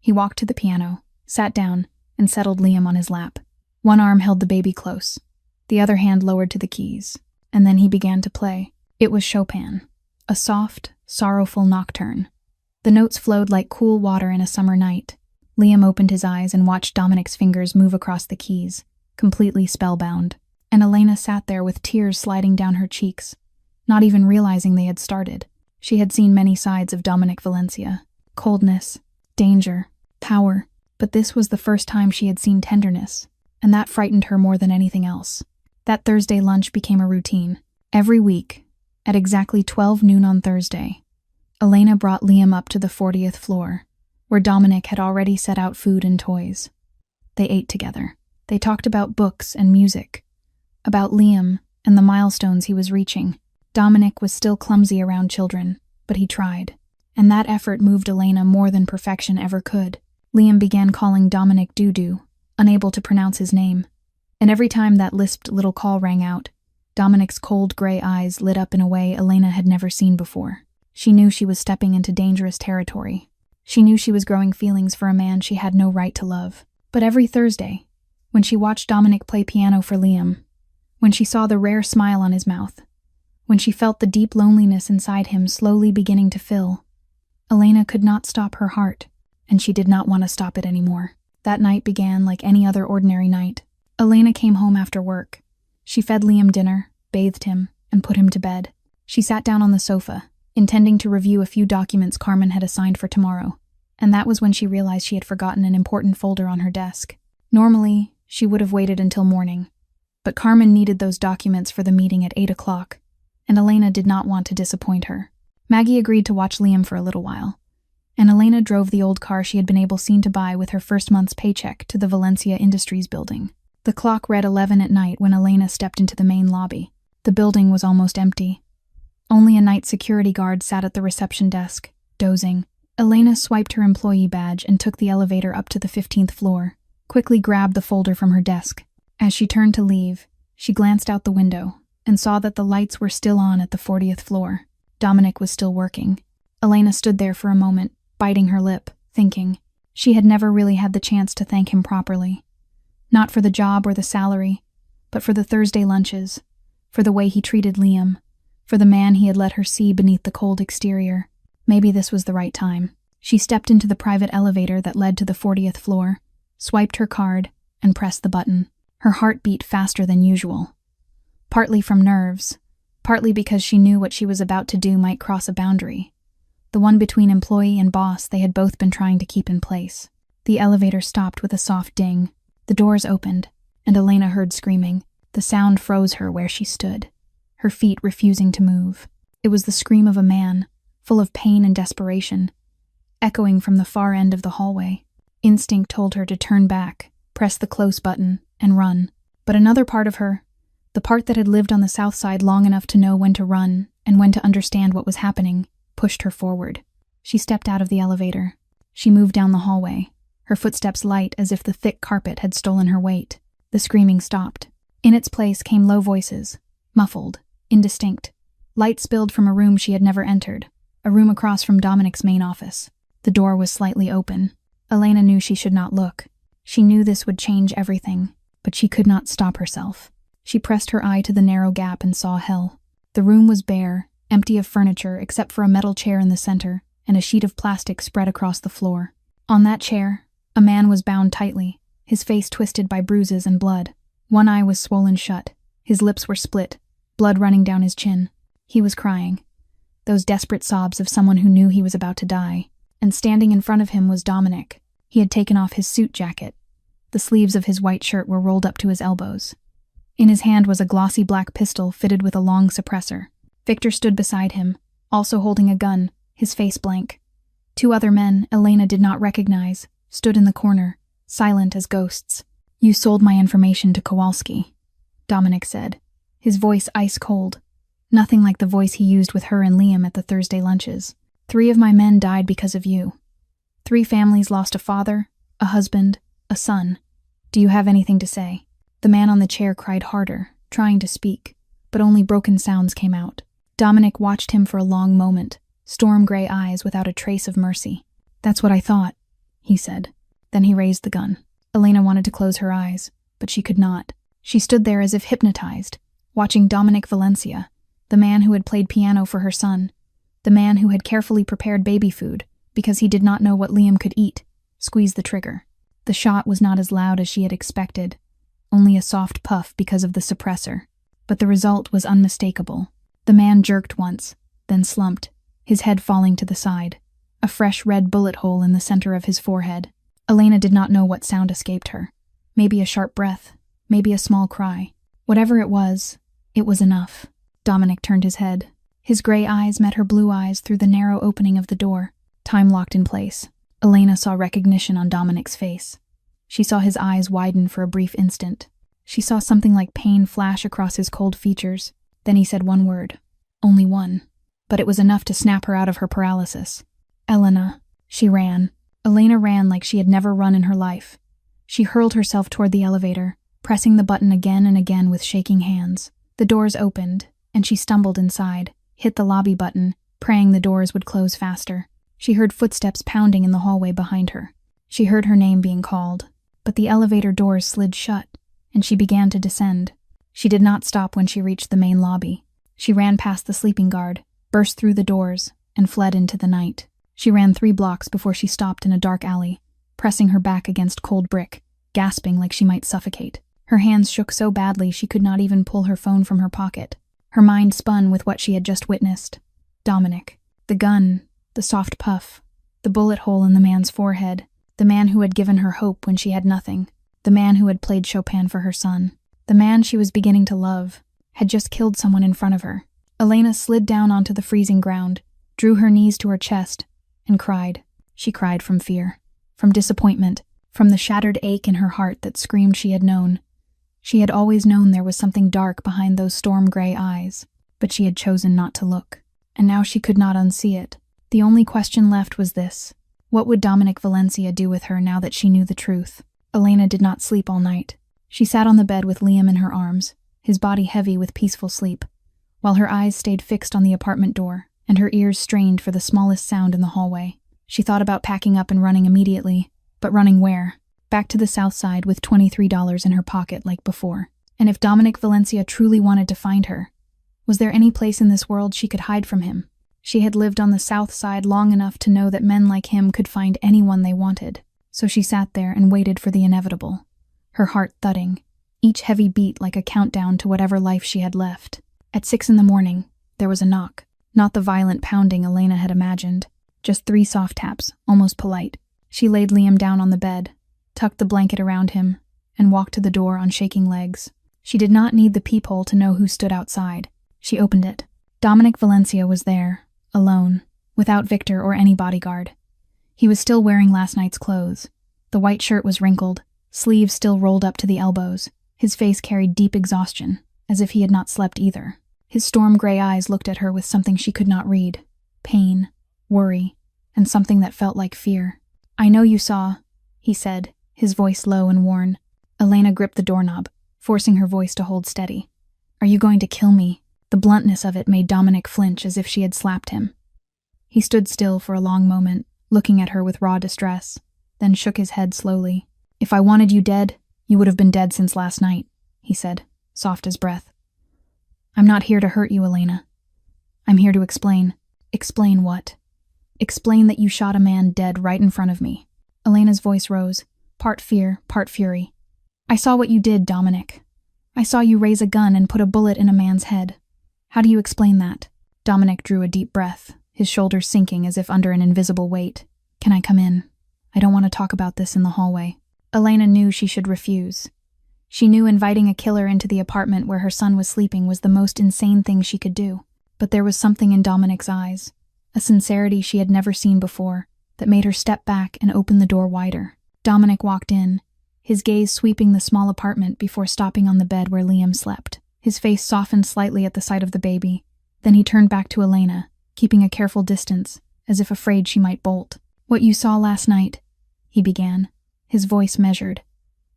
He walked to the piano, sat down, and settled Liam on his lap. One arm held the baby close, the other hand lowered to the keys, and then he began to play. It was Chopin, a soft, sorrowful nocturne. The notes flowed like cool water in a summer night. Liam opened his eyes and watched Dominic's fingers move across the keys, completely spellbound, and Elena sat there with tears sliding down her cheeks, not even realizing they had started. She had seen many sides of Dominic Valencia: coldness, danger, power, but this was the first time she had seen tenderness, and that frightened her more than anything else. That Thursday lunch became a routine. Every week, at exactly 12 noon on Thursday, Elena brought Liam up to the 40th floor, where Dominic had already set out food and toys. They ate together. They talked about books and music, about Liam and the milestones he was reaching. Dominic was still clumsy around children, but he tried, and that effort moved Elena more than perfection ever could. Liam began calling Dominic Doo-Doo, unable to pronounce his name, and every time that lisped little call rang out, Dominic's cold gray eyes lit up in a way Elena had never seen before. She knew she was stepping into dangerous territory. She knew she was growing feelings for a man she had no right to love. But every Thursday, when she watched Dominic play piano for Liam, when she saw the rare smile on his mouth, when she felt the deep loneliness inside him slowly beginning to fill, Elena could not stop her heart, and she did not want to stop it anymore. That night began like any other ordinary night. Elena came home after work. She fed Liam dinner, bathed him, and put him to bed. She sat down on the sofa, intending to review a few documents Carmen had assigned for tomorrow, and that was when she realized she had forgotten an important folder on her desk. Normally, she would have waited until morning, but Carmen needed those documents for the meeting at 8 o'clock, and Elena did not want to disappoint her. Maggie agreed to watch Liam for a little while, and Elena drove the old car she had been able to buy with her first month's paycheck to the Valencia Industries building. The clock read 11 at night when Elena stepped into the main lobby. The building was almost empty. Only a night security guard sat at the reception desk, dozing. Elena swiped her employee badge and took the elevator up to the 15th floor, quickly grabbed the folder from her desk. As she turned to leave, she glanced out the window and saw that the lights were still on at the 40th floor. Dominic was still working. Elena stood there for a moment, biting her lip, thinking. She had never really had the chance to thank him properly. Not for the job or the salary, but for the Thursday lunches, for the way he treated Liam, for the man he had let her see beneath the cold exterior. Maybe this was the right time. She stepped into the private elevator that led to the 40th floor, swiped her card, and pressed the button. Her heart beat faster than usual. Partly from nerves, partly because she knew what she was about to do might cross a boundary. The one between employee and boss they had both been trying to keep in place. The elevator stopped with a soft ding. The doors opened, and Elena heard screaming. The sound froze her where she stood, her feet refusing to move. It was the scream of a man, full of pain and desperation, echoing from the far end of the hallway. Instinct told her to turn back, press the close button, and run. But another part of her, the part that had lived on the south side long enough to know when to run and when to understand what was happening, pushed her forward. She stepped out of the elevator. She moved down the hallway, her footsteps light as if the thick carpet had stolen her weight. The screaming stopped. In its place came low voices, muffled, indistinct. Light spilled from a room she had never entered, a room across from Dominic's main office. The door was slightly open. Elena knew she should not look. She knew this would change everything, but she could not stop herself. She pressed her eye to the narrow gap and saw hell. The room was bare, empty of furniture except for a metal chair in the center and a sheet of plastic spread across the floor. On that chair, a man was bound tightly, his face twisted by bruises and blood. One eye was swollen shut. His lips were split, blood running down his chin. He was crying, those desperate sobs of someone who knew he was about to die. And standing in front of him was Dominic. He had taken off his suit jacket. The sleeves of his white shirt were rolled up to his elbows. In his hand was a glossy black pistol fitted with a long suppressor. Victor stood beside him, also holding a gun, his face blank. Two other men, Elena did not recognize, stood in the corner, silent as ghosts. "You sold my information to Kowalski," Dominic said, his voice ice cold, nothing like the voice he used with her and Liam at the Thursday lunches. "3 of my men died because of you. 3 families lost a father, a husband, a son. Do you have anything to say?" The man on the chair cried harder, trying to speak, but only broken sounds came out. Dominic watched him for a long moment, storm-gray eyes without a trace of mercy. "That's what I thought," he said. Then he raised the gun. Elena wanted to close her eyes, but she could not. She stood there as if hypnotized, watching Dominic Valencia, the man who had played piano for her son, the man who had carefully prepared baby food because he did not know what Liam could eat, squeeze the trigger. The shot was not as loud as she had expected, only a soft puff because of the suppressor. But the result was unmistakable. The man jerked once, then slumped, his head falling to the side, a fresh red bullet hole in the center of his forehead. Elena did not know what sound escaped her. Maybe a sharp breath, maybe a small cry. Whatever it was enough. Dominic turned his head. His gray eyes met her blue eyes through the narrow opening of the door. Time locked in place. Elena saw recognition on Dominic's face. She saw his eyes widen for a brief instant. She saw something like pain flash across his cold features. Then he said one word. Only one. But it was enough to snap her out of her paralysis. "Elena." She ran. Elena ran like she had never run in her life. She hurled herself toward the elevator, pressing the button again and again with shaking hands. The doors opened, and she stumbled inside, hit the lobby button, praying the doors would close faster. She heard footsteps pounding in the hallway behind her. She heard her name being called, but the elevator doors slid shut, and she began to descend. She did not stop when she reached the main lobby. She ran past the sleeping guard, burst through the doors, and fled into the night. She ran 3 blocks before she stopped in a dark alley, pressing her back against cold brick, gasping like she might suffocate. Her hands shook so badly she could not even pull her phone from her pocket. Her mind spun with what she had just witnessed. Dominic. The gun, the soft puff, the bullet hole in the man's forehead, the man who had given her hope when she had nothing, the man who had played Chopin for her son, the man she was beginning to love, had just killed someone in front of her. Elena slid down onto the freezing ground, drew her knees to her chest, and cried. She cried from fear, from disappointment, from the shattered ache in her heart that screamed she had known. She had always known there was something dark behind those storm-gray eyes, but she had chosen not to look. And now she could not unsee it. The only question left was this. What would Dominic Valencia do with her now that she knew the truth? Elena did not sleep all night. She sat on the bed with Liam in her arms, his body heavy with peaceful sleep, while her eyes stayed fixed on the apartment door, and her ears strained for the smallest sound in the hallway. She thought about packing up and running immediately, but running where? Back to the south side with $23 in her pocket like before. And if Dominic Valencia truly wanted to find her, was there any place in this world she could hide from him? She had lived on the south side long enough to know that men like him could find anyone they wanted, so she sat there and waited for the inevitable, her heart thudding, each heavy beat like a countdown to whatever life she had left. At 6 a.m, there was a knock, not the violent pounding Elena had imagined, just 3 soft taps, almost polite. She laid Liam down on the bed, tucked the blanket around him, and walked to the door on shaking legs. She did not need the peephole to know who stood outside. She opened it. Dominic Valencia was there, alone, without Victor or any bodyguard. He was still wearing last night's clothes. The white shirt was wrinkled, sleeves still rolled up to the elbows. His face carried deep exhaustion, as if he had not slept either. His storm-gray eyes looked at her with something she could not read. Pain, worry, and something that felt like fear. "I know you saw," he said, his voice low and worn. Elena gripped the doorknob, forcing her voice to hold steady. "Are you going to kill me?" The bluntness of it made Dominic flinch as if she had slapped him. He stood still for a long moment, looking at her with raw distress, then shook his head slowly. "If I wanted you dead, you would have been dead since last night," he said, soft as breath. "I'm not here to hurt you, Elena. I'm here to explain." "Explain what?" "Explain that you shot a man dead right in front of me." Elena's voice rose, part fear, part fury. "I saw what you did, Dominic. I saw you raise a gun and put a bullet in a man's head. How do you explain that?" Dominic drew a deep breath, his shoulders sinking as if under an invisible weight. "Can I come in? I don't want to talk about this in the hallway." Elena knew she should refuse. She knew inviting a killer into the apartment where her son was sleeping was the most insane thing she could do. But there was something in Dominic's eyes, a sincerity she had never seen before, that made her step back and open the door wider. Dominic walked in, his gaze sweeping the small apartment before stopping on the bed where Liam slept. His face softened slightly at the sight of the baby. Then he turned back to Elena, keeping a careful distance, as if afraid she might bolt. "What you saw last night," he began, his voice measured,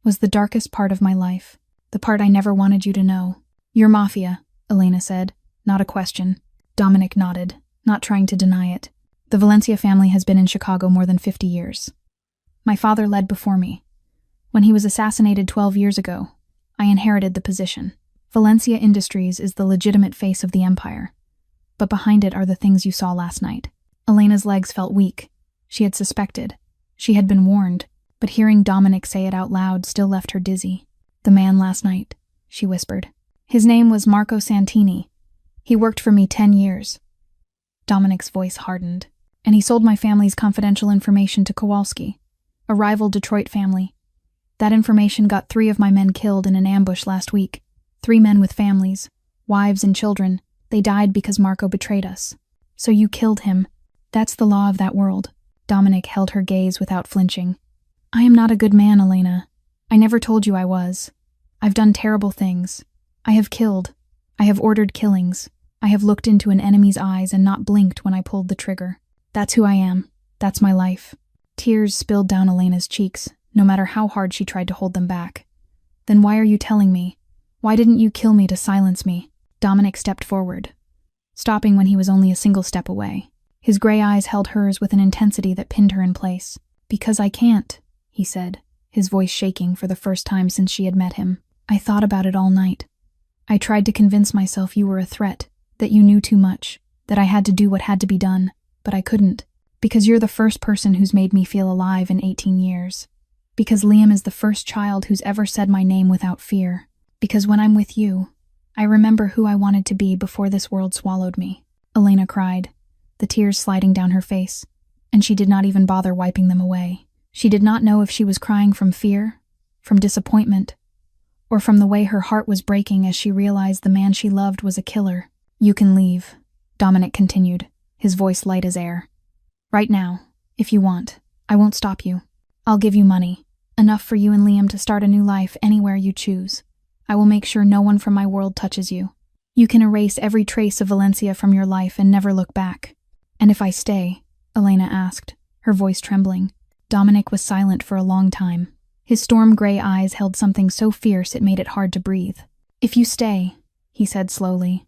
"was the darkest part of my life, the part I never wanted you to know." "You're Mafia," Elena said, not a question. Dominic nodded, not trying to deny it. "The Valencia family has been in Chicago more than 50 years. My father led before me. When he was assassinated 12 years ago, I inherited the position. Valencia Industries is the legitimate face of the empire, but behind it are the things you saw last night." Elena's legs felt weak. She had suspected. She had been warned, but hearing Dominic say it out loud still left her dizzy. "The man last night," she whispered. "His name was Marco Santini. He worked for me 10 years. Dominic's voice hardened. "And he sold my family's confidential information to Kowalski, a rival Detroit family. That information got 3 of my men killed in an ambush last week. 3 men with families, wives and children. They died because Marco betrayed us. So you killed him. That's the law of that world." Dominic held her gaze without flinching. "I am not a good man, Elena. I never told you I was. I've done terrible things. I have killed. I have ordered killings. I have looked into an enemy's eyes and not blinked when I pulled the trigger. That's who I am. That's my life." Tears spilled down Elena's cheeks, no matter how hard she tried to hold them back. "Then why are you telling me? Why didn't you kill me to silence me?" Dominic stepped forward, stopping when he was only a single step away. His gray eyes held hers with an intensity that pinned her in place. "Because I can't," he said, his voice shaking for the first time since she had met him. "I thought about it all night. I tried to convince myself you were a threat, that you knew too much, that I had to do what had to be done, but I couldn't. Because you're the first person who's made me feel alive in 18 years. Because Liam is the first child who's ever said my name without fear. Because when I'm with you, I remember who I wanted to be before this world swallowed me." Elena cried, the tears sliding down her face, and she did not even bother wiping them away. She did not know if she was crying from fear, from disappointment, or from the way her heart was breaking as she realized the man she loved was a killer. "You can leave," Dominic continued, his voice light as air. "Right now, if you want. I won't stop you. I'll give you money, enough for you and Liam to start a new life anywhere you choose. I will make sure no one from my world touches you. You can erase every trace of Valencia from your life and never look back." "And if I stay?" Elena asked, her voice trembling. Dominic was silent for a long time. His storm-gray eyes held something so fierce it made it hard to breathe. "If you stay," he said slowly,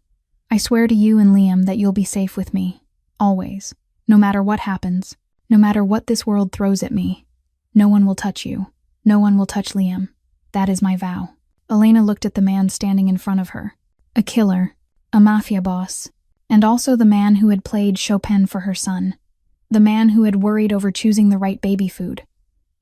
"I swear to you and Liam that you'll be safe with me. Always. No matter what happens. No matter what this world throws at me. No one will touch you. No one will touch Liam. That is my vow." Elena looked at the man standing in front of her. A killer. A mafia boss. And also the man who had played Chopin for her son. The man who had worried over choosing the right baby food.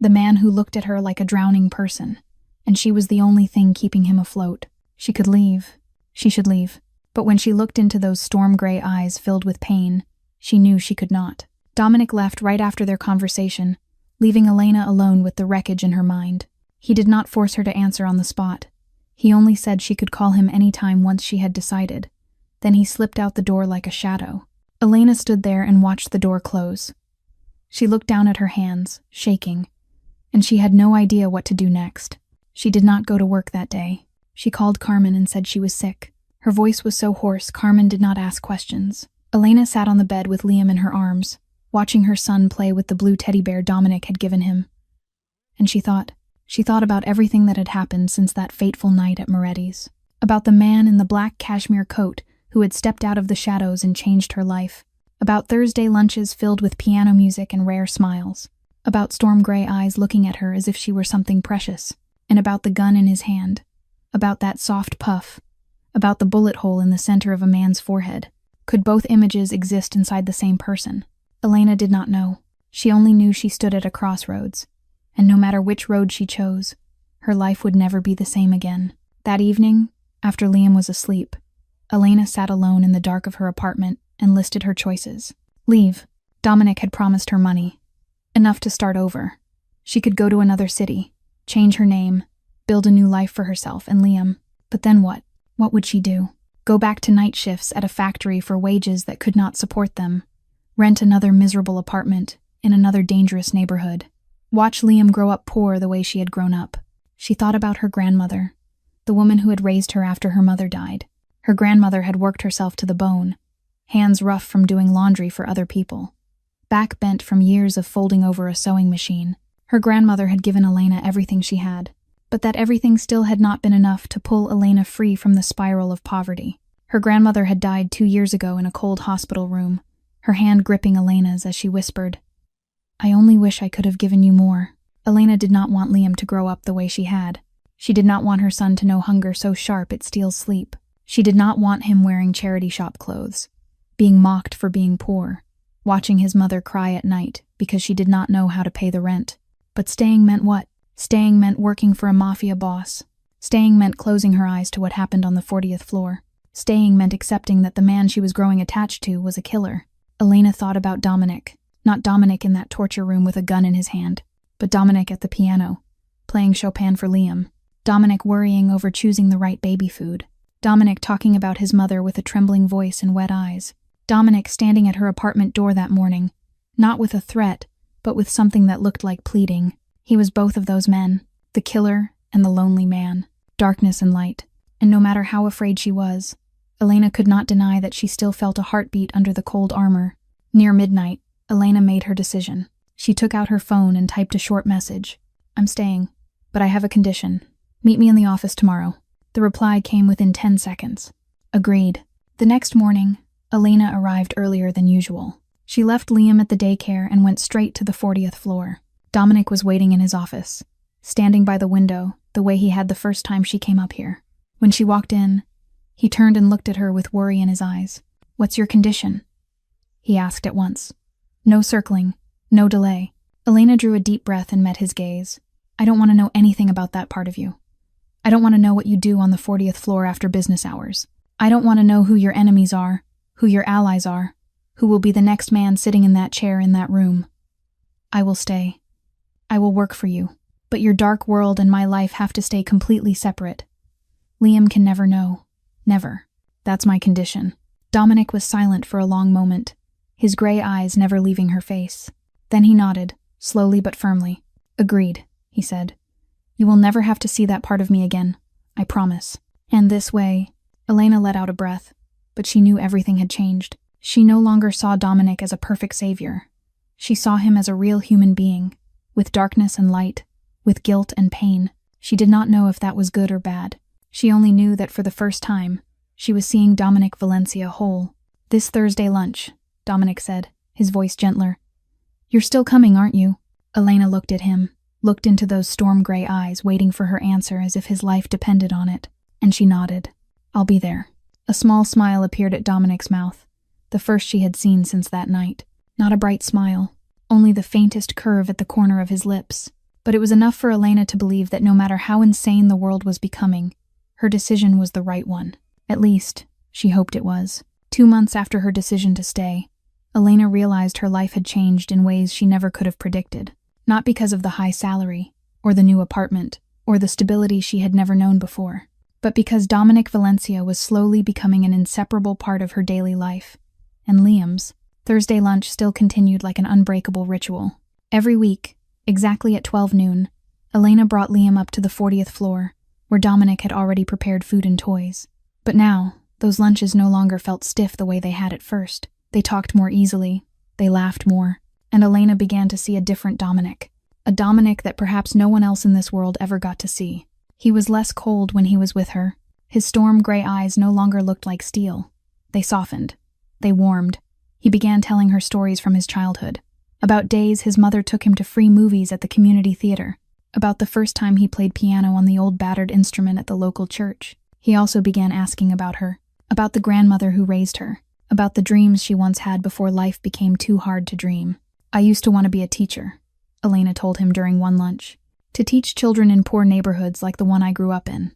The man who looked at her like a drowning person. And she was the only thing keeping him afloat. She could leave. She should leave. But when she looked into those storm-gray eyes filled with pain, she knew she could not. Dominic left right after their conversation, leaving Elena alone with the wreckage in her mind. He did not force her to answer on the spot. He only said she could call him any time once she had decided. Then he slipped out the door like a shadow. Elena stood there and watched the door close. She looked down at her hands, shaking, and she had no idea what to do next. She did not go to work that day. She called Carmen and said she was sick. Her voice was so hoarse Carmen did not ask questions. Elena sat on the bed with Liam in her arms, watching her son play with the blue teddy bear Dominic had given him. And she thought about everything that had happened since that fateful night at Moretti's. About the man in the black cashmere coat who had stepped out of the shadows and changed her life. About Thursday lunches filled with piano music and rare smiles. About storm-gray eyes looking at her as if she were something precious. And about the gun in his hand. About that soft puff. About the bullet hole in the center of a man's forehead. Could both images exist inside the same person? Elena did not know. She only knew she stood at a crossroads. And no matter which road she chose, her life would never be the same again. That evening, after Liam was asleep, Elena sat alone in the dark of her apartment and listed her choices. Leave. Dominic had promised her money. Enough to start over. She could go to another city, change her name, build a new life for herself and Liam. But then what? What would she do? Go back to night shifts at a factory for wages that could not support them. Rent another miserable apartment in another dangerous neighborhood. Watch Liam grow up poor the way she had grown up. She thought about her grandmother, the woman who had raised her after her mother died. Her grandmother had worked herself to the bone, hands rough from doing laundry for other people, back bent from years of folding over a sewing machine. Her grandmother had given Elena everything she had, but that everything still had not been enough to pull Elena free from the spiral of poverty. Her grandmother had died 2 years ago in a cold hospital room, her hand gripping Elena's as she whispered, "I only wish I could have given you more." Elena did not want Liam to grow up the way she had. She did not want her son to know hunger so sharp it steals sleep. She did not want him wearing charity shop clothes, being mocked for being poor, watching his mother cry at night because she did not know how to pay the rent. But staying meant what? Staying meant working for a mafia boss. Staying meant closing her eyes to what happened on the 40th floor. Staying meant accepting that the man she was growing attached to was a killer. Elena thought about Dominic. Not Dominic in that torture room with a gun in his hand, but Dominic at the piano, playing Chopin for Liam. Dominic worrying over choosing the right baby food. Dominic talking about his mother with a trembling voice and wet eyes. Dominic standing at her apartment door that morning, not with a threat, but with something that looked like pleading. He was both of those men, the killer and the lonely man, darkness and light. And no matter how afraid she was, Elena could not deny that she still felt a heartbeat under the cold armor. Near midnight, Elena made her decision. She took out her phone and typed a short message. "I'm staying, but I have a condition. Meet me in the office tomorrow." The reply came within 10 seconds. Agreed. The next morning, Elena arrived earlier than usual. She left Liam at the daycare and went straight to the 40th floor. Dominic was waiting in his office, standing by the window the way he had the first time she came up here. When she walked in, he turned and looked at her with worry in his eyes. "What's your condition?" he asked at once. No circling. No delay. Elena drew a deep breath and met his gaze. I don't want to know anything about that part of you. I don't want to know what you do on the 40th floor after business hours. I don't want to know who your enemies are, who your allies are, who will be the next man sitting in that chair in that room. I will stay. I will work for you. But your dark world and my life have to stay completely separate. Liam can never know. Never. That's my condition. Dominic was silent for a long moment, his gray eyes never leaving her face. Then he nodded, slowly but firmly. Agreed, he said. You will never have to see that part of me again. I promise. And this way, Elena let out a breath, but she knew everything had changed. She no longer saw Dominic as a perfect savior. She saw him as a real human being, with darkness and light, with guilt and pain. She did not know if that was good or bad. She only knew that for the first time, she was seeing Dominic Valencia whole. This Thursday lunch, Dominic said, his voice gentler. You're still coming, aren't you? Elena looked at him, looked into those storm-gray eyes, waiting for her answer as if his life depended on it, and she nodded. I'll be there. A small smile appeared at Dominic's mouth, the first she had seen since that night. Not a bright smile, only the faintest curve at the corner of his lips. But it was enough for Elena to believe that no matter how insane the world was becoming, her decision was the right one. At least, she hoped it was. 2 months after her decision to stay, Elena realized her life had changed in ways she never could have predicted. Not because of the high salary, or the new apartment, or the stability she had never known before, but because Dominic Valencia was slowly becoming an inseparable part of her daily life. And Liam's Thursday lunch still continued like an unbreakable ritual. Every week, exactly at 12 noon, Elena brought Liam up to the 40th floor, where Dominic had already prepared food and toys. But now, those lunches no longer felt stiff the way they had at first. They talked more easily, they laughed more, and Elena began to see a different Dominic. A Dominic that perhaps no one else in this world ever got to see. He was less cold when he was with her. His storm-gray eyes no longer looked like steel. They softened. They warmed. He began telling her stories from his childhood. About days his mother took him to free movies at the community theater. About the first time he played piano on the old battered instrument at the local church. He also began asking about her. About the grandmother who raised her. About the dreams she once had before life became too hard to dream. I used to want to be a teacher, Elena told him during one lunch. To teach children in poor neighborhoods like the one I grew up in.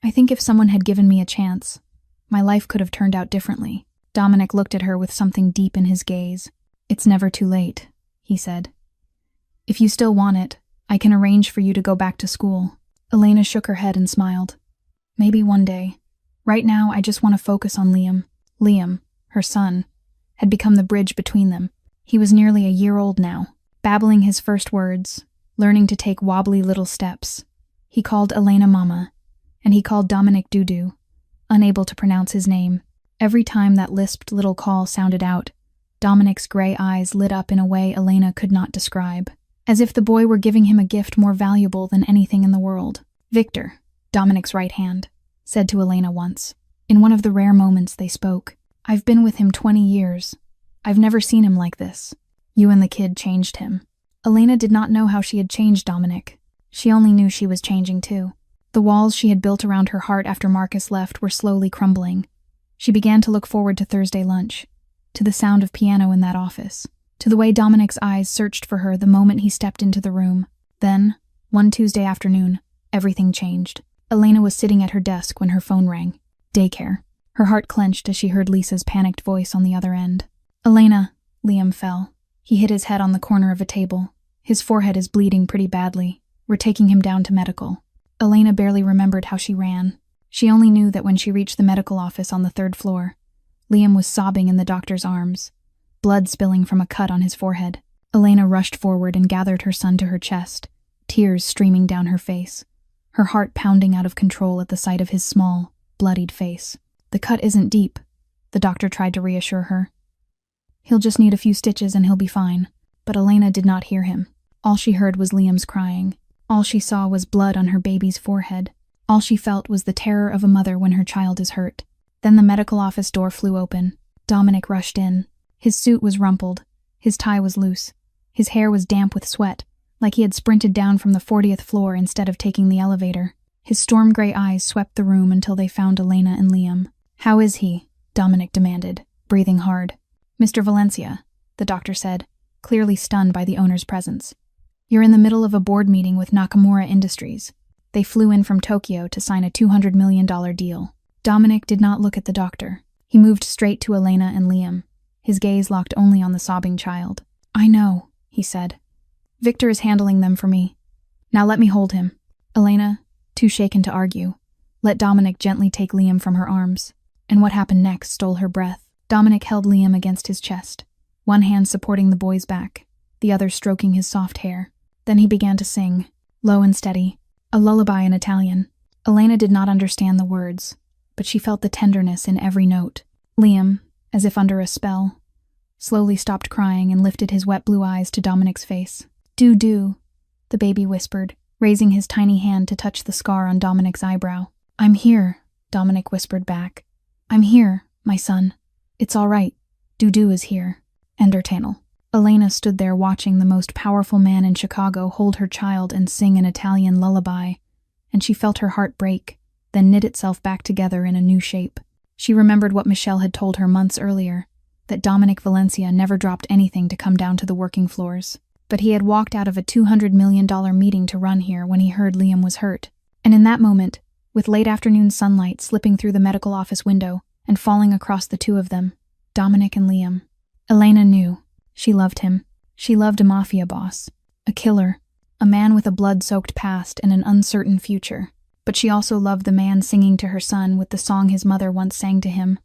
I think if someone had given me a chance, my life could have turned out differently. Dominic looked at her with something deep in his gaze. It's never too late, he said. If you still want it, I can arrange for you to go back to school. Elena shook her head and smiled. Maybe one day. Right now, I just want to focus on Liam. Liam, her son, had become the bridge between them. He was nearly a year old now, babbling his first words, learning to take wobbly little steps. He called Elena Mama, and he called Dominic Dudu, unable to pronounce his name. Every time that lisped little call sounded out, Dominic's gray eyes lit up in a way Elena could not describe, as if the boy were giving him a gift more valuable than anything in the world. Victor, Dominic's right hand, said to Elena once. In one of the rare moments they spoke. I've been with him 20 years. I've never seen him like this. You and the kid changed him. Elena did not know how she had changed Dominic. She only knew she was changing too. The walls she had built around her heart after Marcus left were slowly crumbling. She began to look forward to Thursday lunch, to the sound of piano in that office, to the way Dominic's eyes searched for her the moment he stepped into the room. Then, one Tuesday afternoon, everything changed. Elena was sitting at her desk when her phone rang. Daycare. Her heart clenched as she heard Lisa's panicked voice on the other end. Elena, Liam fell. He hit his head on the corner of a table. His forehead is bleeding pretty badly. We're taking him down to medical. Elena barely remembered how she ran. She only knew that when she reached the medical office on the 3rd floor, Liam was sobbing in the doctor's arms, blood spilling from a cut on his forehead. Elena rushed forward and gathered her son to her chest, tears streaming down her face, her heart pounding out of control at the sight of his small, bloodied face. The cut isn't deep, the doctor tried to reassure her. He'll just need a few stitches and he'll be fine. But Elena did not hear him. All she heard was Liam's crying. All she saw was blood on her baby's forehead. All she felt was the terror of a mother when her child is hurt. Then the medical office door flew open. Dominic rushed in. His suit was rumpled. His tie was loose. His hair was damp with sweat, like he had sprinted down from the 40th floor instead of taking the elevator. His storm-gray eyes swept the room until they found Elena and Liam. How is he? Dominic demanded, breathing hard. Mr. Valencia, the doctor said, clearly stunned by the owner's presence. You're in the middle of a board meeting with Nakamura Industries. They flew in from Tokyo to sign a $200 million deal. Dominic did not look at the doctor. He moved straight to Elena and Liam, his gaze locked only on the sobbing child. I know, he said. Victor is handling them for me. Now let me hold him. Elena, too shaken to argue, let Dominic gently take Liam from her arms. And what happened next stole her breath. Dominic held Liam against his chest, one hand supporting the boy's back, the other stroking his soft hair. Then he began to sing, low and steady, a lullaby in Italian. Elena did not understand the words, but she felt the tenderness in every note. Liam, as if under a spell, slowly stopped crying and lifted his wet blue eyes to Dominic's face. Do, the baby whispered, raising his tiny hand to touch the scar on Dominic's eyebrow. I'm here, Dominic whispered back. I'm here, my son. It's all right. Do is here. Endertainel. Elena stood there watching the most powerful man in Chicago hold her child and sing an Italian lullaby, and she felt her heart break, then knit itself back together in a new shape. She remembered what Michelle had told her months earlier, that Dominic Valencia never dropped anything to come down to the working floors. But he had walked out of a $200 million meeting to run here when he heard Liam was hurt. And in that moment, with late afternoon sunlight slipping through the medical office window and falling across the two of them, Dominic and Liam, Elena knew. She loved him. She loved a mafia boss, a killer, a man with a blood-soaked past and an uncertain future. But she also loved the man singing to her son with the song his mother once sang to him.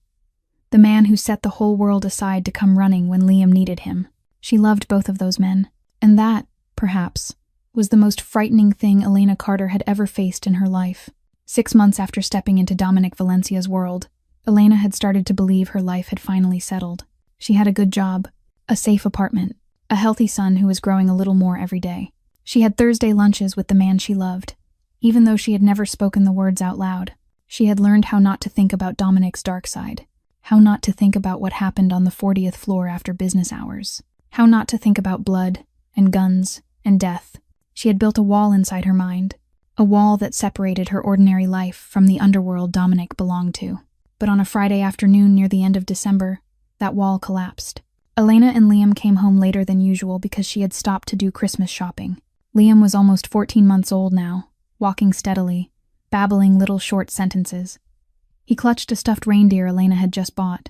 The man who set the whole world aside to come running when Liam needed him. She loved both of those men. And that, perhaps, was the most frightening thing Elena Carter had ever faced in her life. 6 months after stepping into Dominic Valencia's world, Elena had started to believe her life had finally settled. She had a good job, a safe apartment, a healthy son who was growing a little more every day. She had Thursday lunches with the man she loved. Even though she had never spoken the words out loud, she had learned how not to think about Dominic's dark side, how not to think about what happened on the 40th floor after business hours, how not to think about blood and guns and death. She had built a wall inside her mind, a wall that separated her ordinary life from the underworld Dominic belonged to. But on a Friday afternoon near the end of December, that wall collapsed. Elena and Liam came home later than usual because she had stopped to do Christmas shopping. Liam was almost 14 months old now, walking steadily, babbling little short sentences. He clutched a stuffed reindeer Elena had just bought,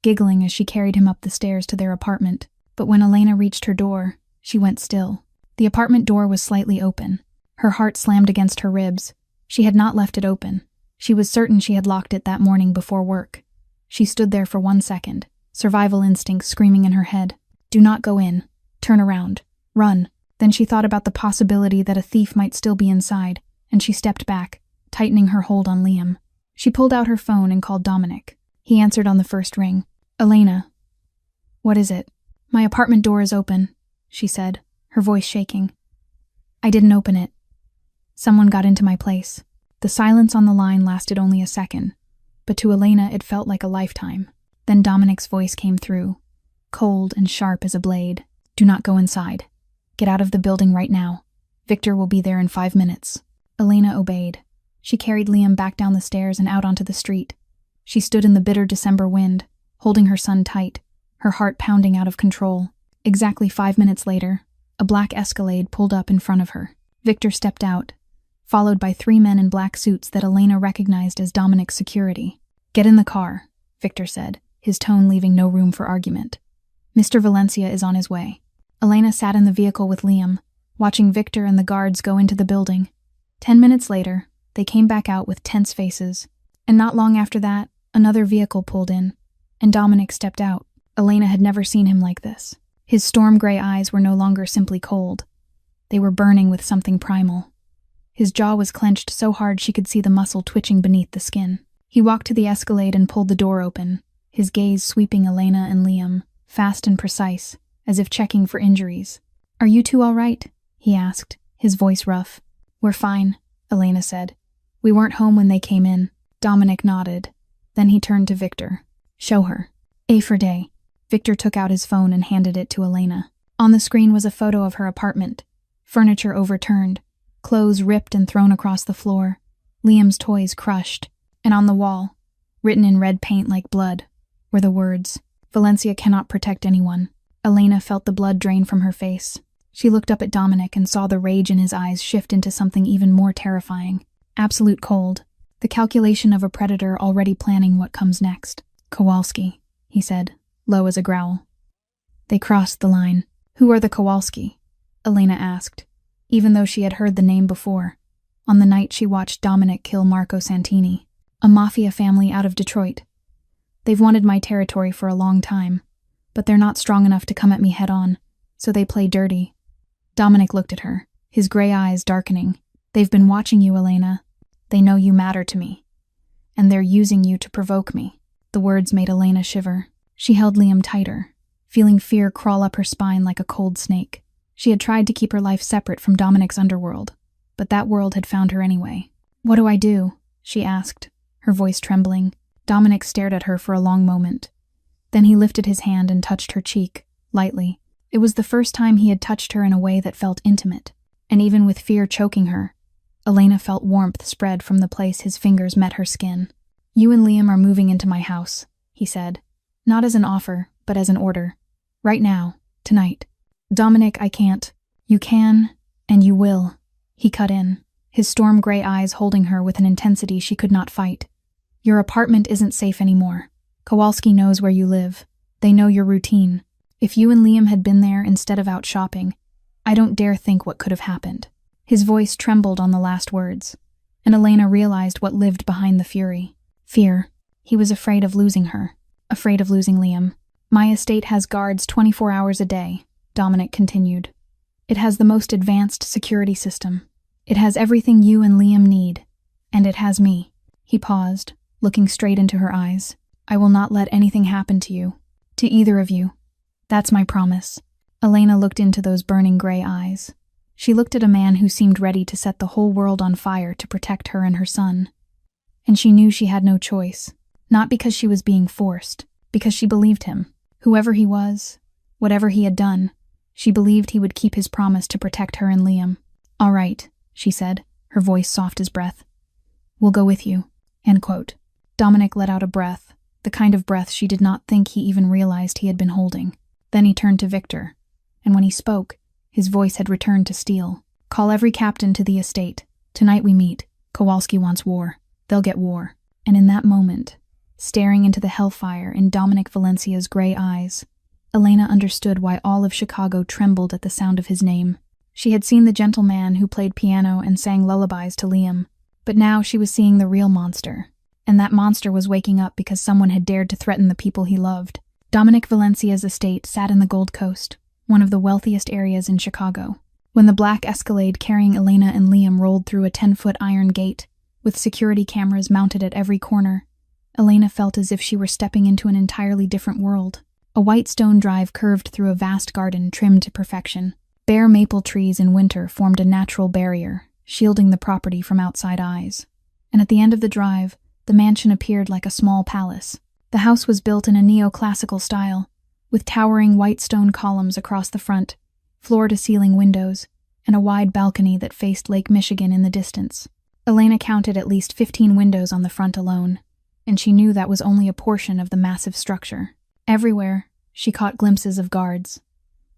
giggling as she carried him up the stairs to their apartment. But when Elena reached her door, she went still. The apartment door was slightly open. Her heart slammed against her ribs. She had not left it open. She was certain she had locked it that morning before work. She stood there for 1 second, survival instincts screaming in her head. Do not go in. Turn around. Run. Then she thought about the possibility that a thief might still be inside, and she stepped back, tightening her hold on Liam. She pulled out her phone and called Dominic. He answered on the first ring. Elena. What is it? My apartment door is open, she said, her voice shaking. I didn't open it. Someone got into my place. The silence on the line lasted only a second, but to Elena it felt like a lifetime. Then Dominic's voice came through, cold and sharp as a blade. Do not go inside. Get out of the building right now. Victor will be there in 5 minutes. Elena obeyed. She carried Liam back down the stairs and out onto the street. She stood in the bitter December wind, holding her son tight, her heart pounding out of control. Exactly 5 minutes later, a black Escalade pulled up in front of her. Victor stepped out, followed by 3 men in black suits that Elena recognized as Dominic's security. Get in the car, Victor said, his tone leaving no room for argument. Mr. Valencia is on his way. Elena sat in the vehicle with Liam, watching Victor and the guards go into the building. 10 minutes later, they came back out with tense faces, and not long after that, another vehicle pulled in, and Dominic stepped out. Elena had never seen him like this. His storm-gray eyes were no longer simply cold. They were burning with something primal. His jaw was clenched so hard she could see the muscle twitching beneath the skin. He walked to the Escalade and pulled the door open, his gaze sweeping Elena and Liam, fast and precise, as if checking for injuries. Are you two all right? He asked, his voice rough. We're fine, Elena said. We weren't home when they came in. Dominic nodded. Then he turned to Victor. Show her. A for day. Victor took out his phone and handed it to Elena. On the screen was a photo of her apartment. Furniture overturned, clothes ripped and thrown across the floor, Liam's toys crushed, and on the wall, written in red paint like blood, were the words, Valencia cannot protect anyone. Elena felt the blood drain from her face. She looked up at Dominic and saw the rage in his eyes shift into something even more terrifying. Absolute cold. The calculation of a predator already planning what comes next. "Kowalski," he said, low as a growl. They crossed the line. "Who are the Kowalski?" Elena asked, even though she had heard the name before, on the night she watched Dominic kill Marco Santini. "A Mafia family out of Detroit. They've wanted my territory for a long time, but they're not strong enough to come at me head-on, so they play dirty." Dominic looked at her, his gray eyes darkening. "They've been watching you, Elena. They know you matter to me. And they're using you to provoke me." The words made Elena shiver. She held Liam tighter, feeling fear crawl up her spine like a cold snake. She had tried to keep her life separate from Dominic's underworld, but that world had found her anyway. "What do I do?" she asked, her voice trembling. Dominic stared at her for a long moment. Then he lifted his hand and touched her cheek, lightly. It was the first time he had touched her in a way that felt intimate, and even with fear choking her, Elena felt warmth spread from the place his fingers met her skin. "You and Liam are moving into my house," he said. "Not as an offer, but as an order. Right now, tonight." "Dominic, I can't." "You can, and you will," he cut in, his storm gray eyes holding her with an intensity she could not fight. "Your apartment isn't safe anymore. Kowalski knows where you live. They know your routine. If you and Liam had been there instead of out shopping, I don't dare think what could have happened." His voice trembled on the last words, and Elena realized what lived behind the fury. Fear. He was afraid of losing her, afraid of losing Liam. "My estate has guards 24 hours a day," Dominic continued. "It has the most advanced security system. It has everything you and Liam need, and it has me." He paused, looking straight into her eyes. "I will not let anything happen to you, to either of you. That's my promise." Elena looked into those burning gray eyes. She looked at a man who seemed ready to set the whole world on fire to protect her and her son. And she knew she had no choice, not because she was being forced, because she believed him. Whoever he was, whatever he had done, she believed he would keep his promise to protect her and Liam. "All right," she said, her voice soft as breath. "We'll go with you." End quote. Dominic let out a breath, the kind of breath she did not think he even realized he had been holding. Then he turned to Victor, and when he spoke, his voice had returned to steel. "Call every captain to the estate. Tonight we meet. Kowalski wants war. They'll get war." And in that moment, staring into the hellfire in Dominic Valencia's gray eyes, Elena understood why all of Chicago trembled at the sound of his name. She had seen the gentleman who played piano and sang lullabies to Liam, but now she was seeing the real monster, and that monster was waking up because someone had dared to threaten the people he loved. Dominic Valencia's estate sat in the Gold Coast, one of the wealthiest areas in Chicago. When the black Escalade carrying Elena and Liam rolled through a 10-foot iron gate, with security cameras mounted at every corner, Elena felt as if she were stepping into an entirely different world. A white stone drive curved through a vast garden trimmed to perfection. Bare maple trees in winter formed a natural barrier, shielding the property from outside eyes. And at the end of the drive, the mansion appeared like a small palace. The house was built in a neoclassical style, with towering white stone columns across the front, floor-to-ceiling windows, and a wide balcony that faced Lake Michigan in the distance. Elena counted at least 15 windows on the front alone, and she knew that was only a portion of the massive structure. Everywhere, she caught glimpses of guards.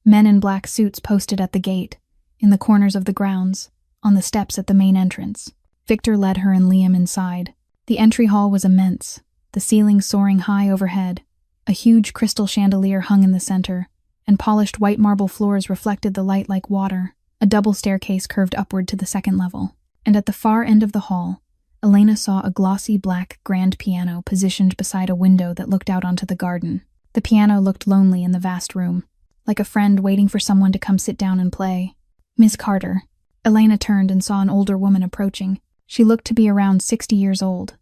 Men in black suits posted at the gate, in the corners of the grounds, on the steps at the main entrance. Victor led her and Liam inside. The entry hall was immense, the ceiling soaring high overhead. A huge crystal chandelier hung in the center, and polished white marble floors reflected the light like water. A double staircase curved upward to the second level, and at the far end of the hall, Elena saw a glossy black grand piano positioned beside a window that looked out onto the garden. The piano looked lonely in the vast room, like a friend waiting for someone to come sit down and play. "Miss Carter." Elena turned and saw an older woman approaching. She looked to be around 60 years old.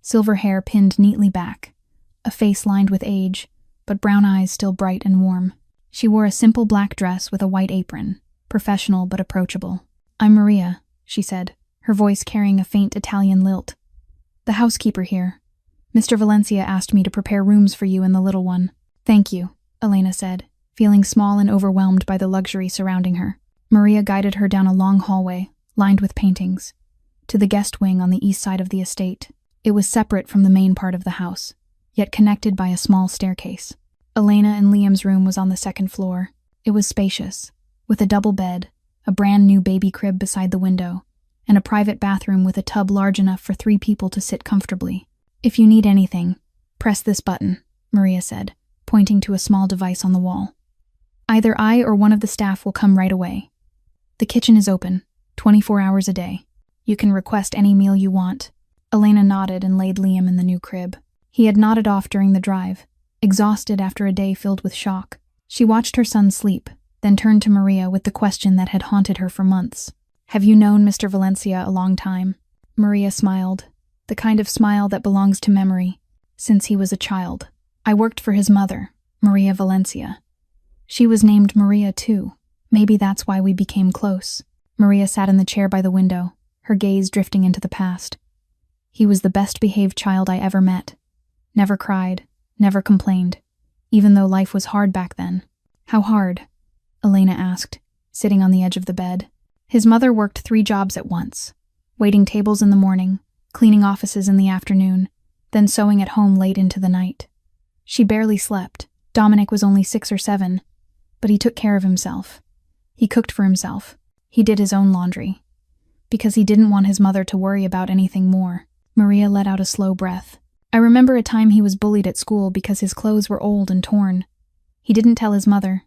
Silver hair pinned neatly back, a face lined with age, but brown eyes still bright and warm. She wore a simple black dress with a white apron, professional but approachable. "I'm Maria," she said, her voice carrying a faint Italian lilt. "The housekeeper here. Mr. Valencia asked me to prepare rooms for you and the little one." "Thank you," Elena said, feeling small and overwhelmed by the luxury surrounding her. Maria guided her down a long hallway, lined with paintings, to the guest wing on the east side of the estate. It was separate from the main part of the house, yet connected by a small staircase. Elena and Liam's room was on the second floor. It was spacious, with a double bed, a brand new baby crib beside the window, and a private bathroom with a tub large enough for 3 people to sit comfortably. "If you need anything, press this button," Maria said, pointing to a small device on the wall. "Either I or one of the staff will come right away. The kitchen is open, 24 hours a day. You can request any meal you want." Elena nodded and laid Liam in the new crib. He had nodded off during the drive, exhausted after a day filled with shock. She watched her son sleep, then turned to Maria with the question that had haunted her for months. "Have you known Mr. Valencia a long time?" Maria smiled, the kind of smile that belongs to memory, since he was a child. "I worked for his mother, Maria Valencia. She was named Maria too. Maybe that's why we became close." Maria sat in the chair by the window, her gaze drifting into the past. "He was the best-behaved child I ever met. Never cried, never complained, even though life was hard back then." "How hard?" Elena asked, sitting on the edge of the bed. "His mother worked 3 jobs at once, waiting tables in the morning, cleaning offices in the afternoon, then sewing at home late into the night. She barely slept. Dominic was only 6 or 7, but he took care of himself. He cooked for himself. He did his own laundry, because he didn't want his mother to worry about anything more." Maria let out a slow breath. "I remember a time he was bullied at school because his clothes were old and torn. He didn't tell his mother.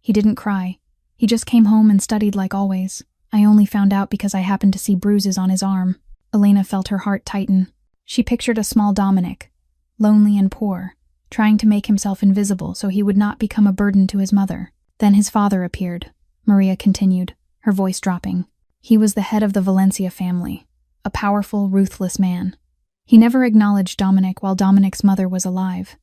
He didn't cry. He just came home and studied like always. I only found out because I happened to see bruises on his arm." Elena felt her heart tighten. She pictured a small Dominic, lonely and poor, trying to make himself invisible so he would not become a burden to his mother. "Then his father appeared," Maria continued, her voice dropping. "He was the head of the Valencia family, a powerful, ruthless man. He never acknowledged Dominic while Dominic's mother was alive.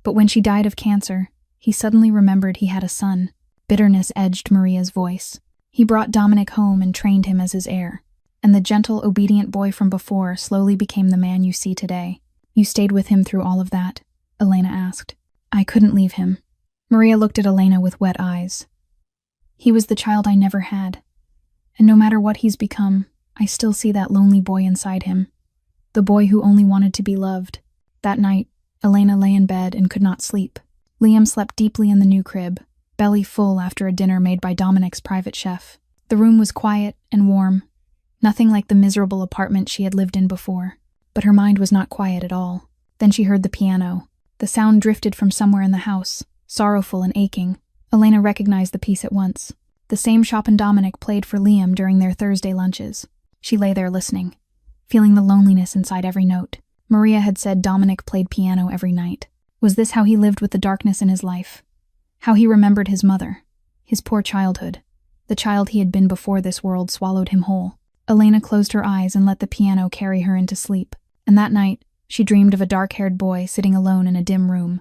But when she died of cancer, he suddenly remembered he had a son." Bitterness edged Maria's voice. "He brought Dominic home and trained him as his heir. And the gentle, obedient boy from before slowly became the man you see today." "You stayed with him through all of that?" Elena asked. "I couldn't leave him." Maria looked at Elena with wet eyes. "He was the child I never had. And no matter what he's become, I still see that lonely boy inside him. The boy who only wanted to be loved." That night, Elena lay in bed and could not sleep. Liam slept deeply in the new crib, belly full after a dinner made by Dominic's private chef. The room was quiet and warm, nothing like the miserable apartment she had lived in before. But her mind was not quiet at all. Then she heard the piano. The sound drifted from somewhere in the house, sorrowful and aching. Elena recognized the piece at once. The same Chopin Dominic played for Liam during their Thursday lunches. She lay there listening, feeling the loneliness inside every note. Maria had said Dominic played piano every night. Was this how he lived with the darkness in his life? How he remembered his mother, his poor childhood, the child he had been before this world swallowed him whole? Elena closed her eyes and let the piano carry her into sleep. And that night, she dreamed of a dark-haired boy sitting alone in a dim room,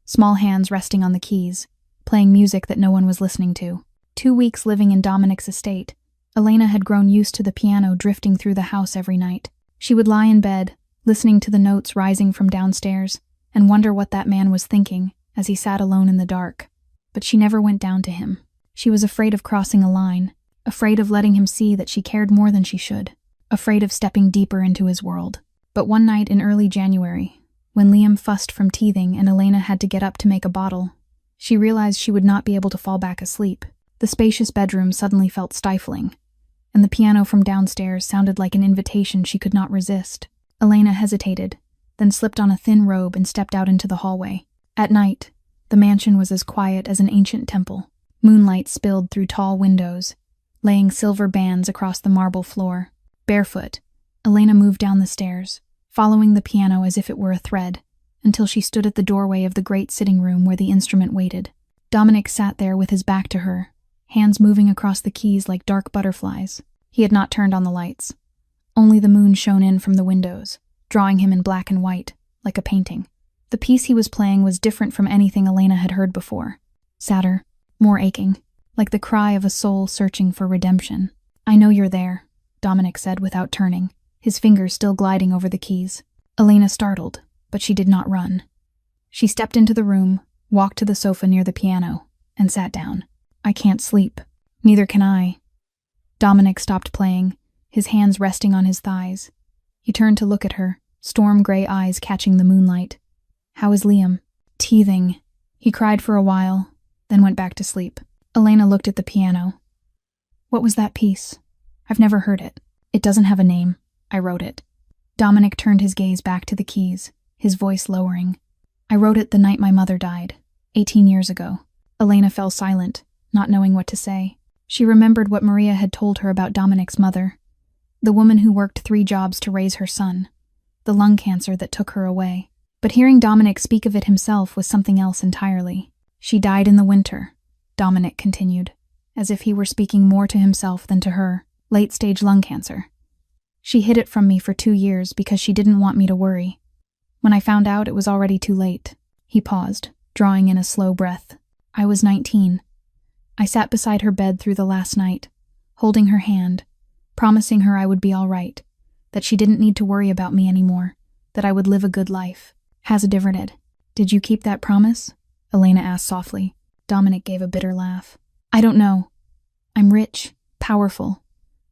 small hands resting on the keys, playing music that no one was listening to. 2 weeks living in Dominic's estate, Elena had grown used to the piano drifting through the house every night. She would lie in bed, listening to the notes rising from downstairs, and wonder what that man was thinking as he sat alone in the dark. But she never went down to him. She was afraid of crossing a line, afraid of letting him see that she cared more than she should, afraid of stepping deeper into his world. But one night in early January, when Liam fussed from teething and Elena had to get up to make a bottle, she realized she would not be able to fall back asleep. The spacious bedroom suddenly felt stifling, and the piano from downstairs sounded like an invitation she could not resist. Elena hesitated, then slipped on a thin robe and stepped out into the hallway. At night, the mansion was as quiet as an ancient temple. Moonlight spilled through tall windows, laying silver bands across the marble floor. Barefoot, Elena moved down the stairs, following the piano as if it were a thread, until she stood at the doorway of the great sitting room where the instrument waited. Dominic sat there with his back to her, hands moving across the keys like dark butterflies. He had not turned on the lights. Only the moon shone in from the windows, drawing him in black and white, like a painting. The piece he was playing was different from anything Elena had heard before. Sadder, more aching, like the cry of a soul searching for redemption. "I know you're there," Dominic said without turning, his fingers still gliding over the keys. Elena startled, but she did not run. She stepped into the room, walked to the sofa near the piano, and sat down. "I can't sleep." "Neither can I." Dominic stopped playing, his hands resting on his thighs. He turned to look at her, storm-gray eyes catching the moonlight. "How is Liam?" "Teething. He cried for a while, then went back to sleep. Elena looked at the piano. What was that piece? I've never heard it. It doesn't have a name. I wrote it. Dominic turned his gaze back to the keys, his voice lowering. I wrote it the night my mother died, 18 years ago. Elena fell silent, not knowing what to say. She remembered what Maria had told her about Dominic's mother, the woman who worked 3 jobs to raise her son, the lung cancer that took her away. But hearing Dominic speak of it himself was something else entirely. She died in the winter, Dominic continued, as if he were speaking more to himself than to her. Late-stage lung cancer. She hid it from me for 2 years because she didn't want me to worry. When I found out, it was already too late. He paused, drawing in a slow breath. I was 19. I sat beside her bed through the last night, holding her hand, promising her I would be all right, that she didn't need to worry about me anymore, that I would live a good life. Hesitant. Did you keep that promise? Elena asked softly. Dominic gave a bitter laugh. I don't know. I'm rich, powerful.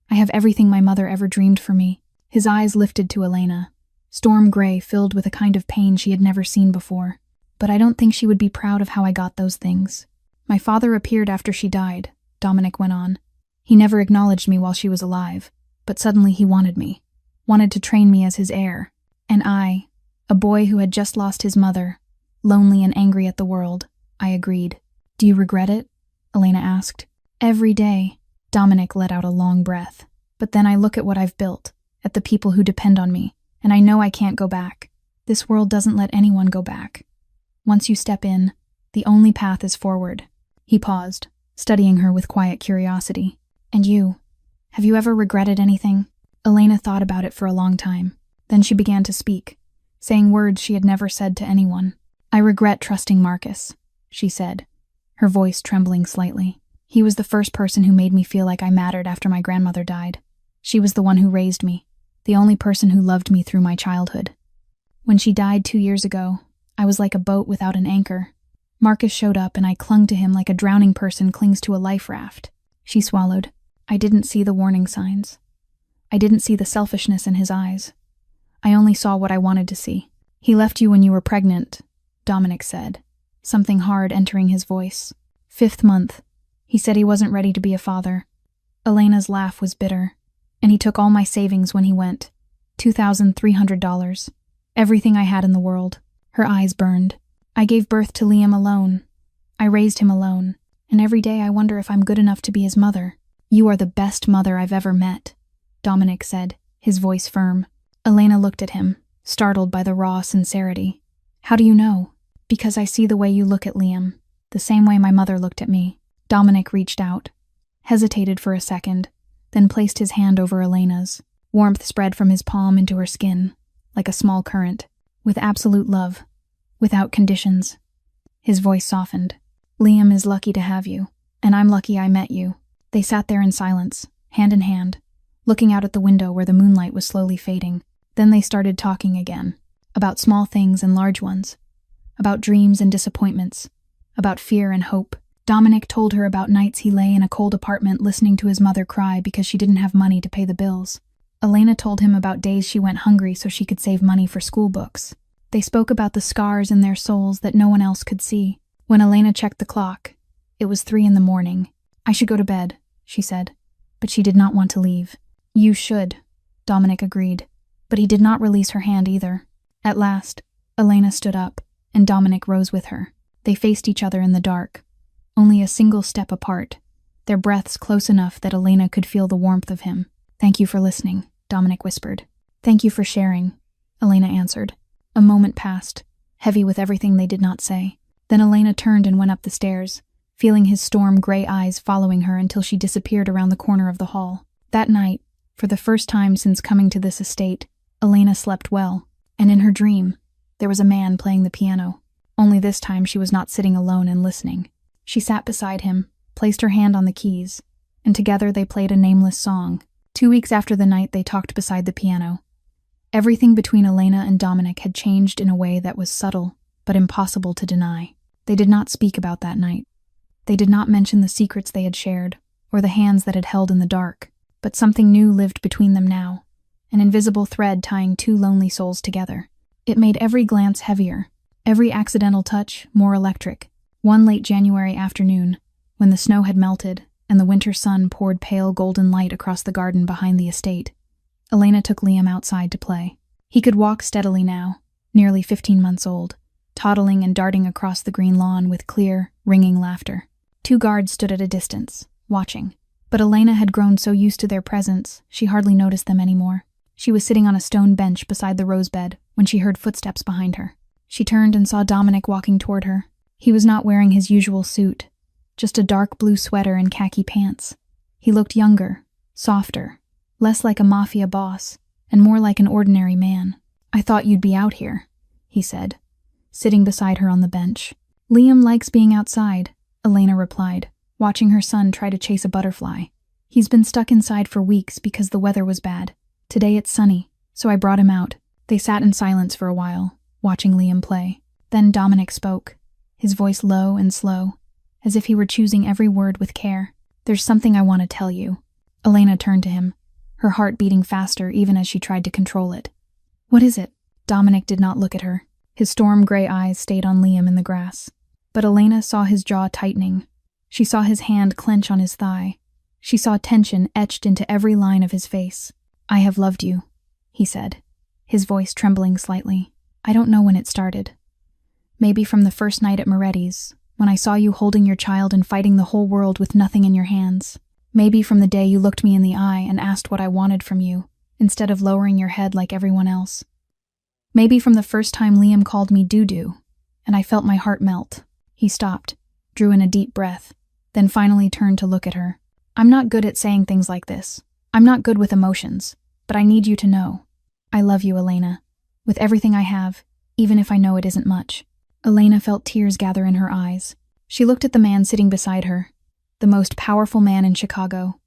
I have everything my mother ever dreamed for me. His eyes lifted to Elena, storm gray filled with a kind of pain she had never seen before. But I don't think she would be proud of how I got those things. My father appeared after she died, Dominic went on. He never acknowledged me while she was alive, but suddenly he wanted me, wanted to train me as his heir. And I, a boy who had just lost his mother, lonely and angry at the world, I agreed. Do you regret it? Elena asked. Every day. Dominic let out a long breath. But then I look at what I've built, at the people who depend on me, and I know I can't go back. This world doesn't let anyone go back. Once you step in, the only path is forward. He paused, studying her with quiet curiosity. And you? Have you ever regretted anything? Elena thought about it for a long time. Then she began to speak, saying words she had never said to anyone. I regret trusting Marcus, she said, her voice trembling slightly. He was the first person who made me feel like I mattered after my grandmother died. She was the one who raised me, the only person who loved me through my childhood. When she died 2 years ago, I was like a boat without an anchor. Marcus showed up and I clung to him like a drowning person clings to a life raft. She swallowed. I didn't see the warning signs. I didn't see the selfishness in his eyes. I only saw what I wanted to see. He left you when you were pregnant, Dominic said, something hard entering his voice. 5th month. He said he wasn't ready to be a father. Elena's laugh was bitter. And he took all my savings when he went. $2,300. Everything I had in the world. Her eyes burned. I gave birth to Liam alone. I raised him alone. And every day I wonder if I'm good enough to be his mother. You are the best mother I've ever met, Dominic said, his voice firm. Elena looked at him, startled by the raw sincerity. How do you know? Because I see the way you look at Liam, the same way my mother looked at me. Dominic reached out, hesitated for a second, then placed his hand over Elena's. Warmth spread from his palm into her skin, like a small current, with absolute love, without conditions. His voice softened. Liam is lucky to have you, and I'm lucky I met you. They sat there in silence, hand in hand, looking out at the window where the moonlight was slowly fading. Then they started talking again, about small things and large ones, about dreams and disappointments, about fear and hope. Dominic told her about nights he lay in a cold apartment listening to his mother cry because she didn't have money to pay the bills. Elena told him about days she went hungry so she could save money for school books. They spoke about the scars in their souls that no one else could see. When Elena checked the clock, it was 3 a.m. I should go to bed, she said, but she did not want to leave. You should, Dominic agreed, but he did not release her hand either. At last, Elena stood up, and Dominic rose with her. They faced each other in the dark, only a single step apart, their breaths close enough that Elena could feel the warmth of him. Thank you for listening, Dominic whispered. Thank you for sharing, Elena answered. A moment passed, heavy with everything they did not say. Then Elena turned and went up the stairs, feeling his storm-gray eyes following her until she disappeared around the corner of the hall. That night, for the first time since coming to this estate, Elena slept well, and in her dream, there was a man playing the piano. Only this time she was not sitting alone and listening. She sat beside him, placed her hand on the keys, and together they played a nameless song. 2 weeks after the night they talked beside the piano, everything between Elena and Dominic had changed in a way that was subtle, but impossible to deny. They did not speak about that night. They did not mention the secrets they had shared, or the hands that had held in the dark. But something new lived between them now, an invisible thread tying 2 lonely souls together. It made every glance heavier, every accidental touch more electric, One late January afternoon, when the snow had melted and the winter sun poured pale golden light across the garden behind the estate, Elena took Liam outside to play. He could walk steadily now, nearly 15 months old, toddling and darting across the green lawn with clear, ringing laughter. 2 guards stood at a distance, watching. But Elena had grown so used to their presence, she hardly noticed them anymore. She was sitting on a stone bench beside the rose bed when she heard footsteps behind her. She turned and saw Dominic walking toward her. He was not wearing his usual suit, just a dark blue sweater and khaki pants. He looked younger, softer, less like a Mafia boss, and more like an ordinary man. "I thought you'd be out here," he said, sitting beside her on the bench. "Liam likes being outside," Elena replied, watching her son try to chase a butterfly. "He's been stuck inside for weeks because the weather was bad. Today it's sunny, so I brought him out." They sat in silence for a while, watching Liam play. Then Dominic spoke, his voice low and slow, as if he were choosing every word with care. "There's something I want to tell you." Elena turned to him, her heart beating faster even as she tried to control it. "What is it?" Dominic did not look at her. His storm gray eyes stayed on Liam in the grass. But Elena saw his jaw tightening. She saw his hand clench on his thigh. She saw tension etched into every line of his face. "I have loved you," he said, his voice trembling slightly. "I don't know when it started. Maybe from the first night at Moretti's, when I saw you holding your child and fighting the whole world with nothing in your hands. Maybe from the day you looked me in the eye and asked what I wanted from you, instead of lowering your head like everyone else. Maybe from the first time Liam called me Doo-Doo, and I felt my heart melt." He stopped, drew in a deep breath, then finally turned to look at her. "I'm not good at saying things like this. I'm not good with emotions, but I need you to know. I love you, Elena, with everything I have, even if I know it isn't much." Elena felt tears gather in her eyes. She looked at the man sitting beside her, the most powerful man in Chicago,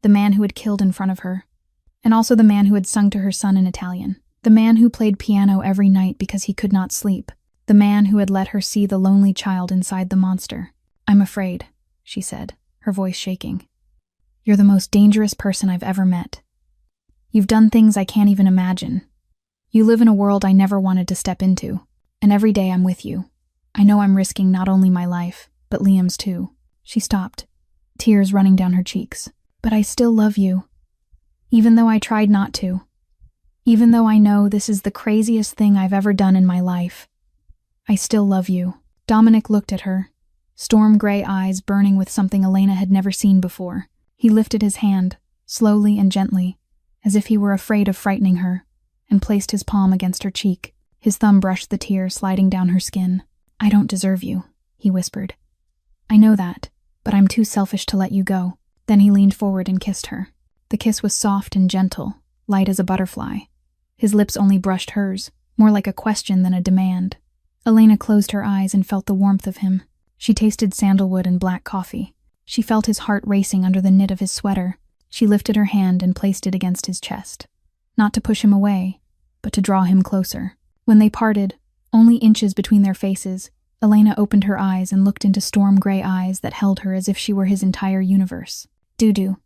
the man who had killed in front of her, and also the man who had sung to her son in Italian, the man who played piano every night because he could not sleep, the man who had let her see the lonely child inside the monster. "I'm afraid," she said, her voice shaking. "You're the most dangerous person I've ever met. You've done things I can't even imagine. You live in a world I never wanted to step into, and every day I'm with you. I know I'm risking not only my life, but Liam's too." She stopped, tears running down her cheeks. "But I still love you, even though I tried not to. Even though I know this is the craziest thing I've ever done in my life. I still love you." Dominic looked at her, storm gray eyes burning with something Elena had never seen before. He lifted his hand, slowly and gently, as if he were afraid of frightening her, and placed his palm against her cheek. His thumb brushed the tear sliding down her skin. "I don't deserve you," he whispered. "I know that, but I'm too selfish to let you go." Then he leaned forward and kissed her. The kiss was soft and gentle, light as a butterfly. His lips only brushed hers, more like a question than a demand. Elena closed her eyes and felt the warmth of him. She tasted sandalwood and black coffee. She felt his heart racing under the knit of his sweater. She lifted her hand and placed it against his chest, not to push him away, but to draw him closer. When they parted, only inches between their faces, Elena opened her eyes and looked into storm gray eyes that held her as if she were his entire universe. "Doo-Doo.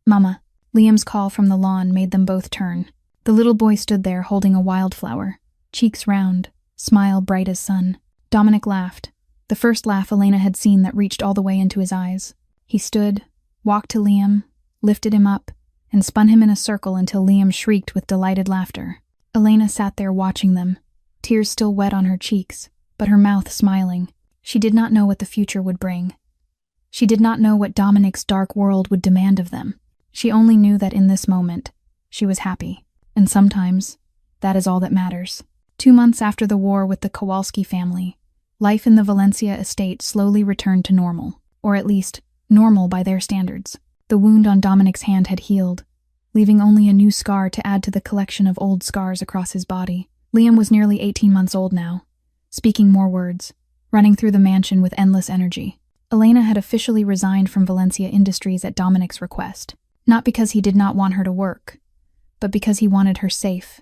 Mama." Liam's call from the lawn made them both turn. The little boy stood there holding a wildflower, cheeks round, smile bright as sun. Dominic laughed, the first laugh Elena had seen that reached all the way into his eyes. He stood, walked to Liam, lifted him up, and spun him in a circle until Liam shrieked with delighted laughter. Elena sat there watching them, tears still wet on her cheeks, but her mouth smiling. She did not know what the future would bring. She did not know what Dominic's dark world would demand of them. She only knew that in this moment, she was happy. And sometimes, that is all that matters. 2 months after the war with the Kowalski family, life in the Valencia estate slowly returned to normal, or at least, normal by their standards. The wound on Dominic's hand had healed, leaving only a new scar to add to the collection of old scars across his body. Liam was nearly 18 months old now, speaking more words, running through the mansion with endless energy. Elena had officially resigned from Valencia Industries at Dominic's request, not because he did not want her to work, but because he wanted her safe,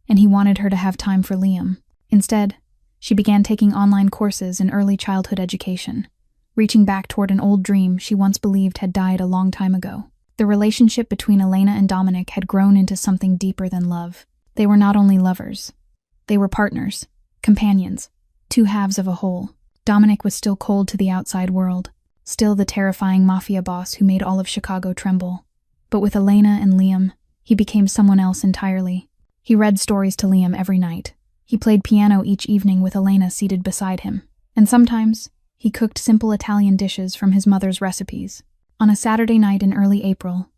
and he wanted her to have time for Liam. Instead, she began taking online courses in early childhood education, reaching back toward an old dream she once believed had died a long time ago. The relationship between Elena and Dominic had grown into something deeper than love. They were not only lovers. They were partners, companions, two halves of a whole. Dominic was still cold to the outside world, still the terrifying Mafia boss who made all of Chicago tremble. But with Elena and Liam, he became someone else entirely. He read stories to Liam every night. He played piano each evening with Elena seated beside him. And sometimes, he cooked simple Italian dishes from his mother's recipes. On a Saturday night in early April,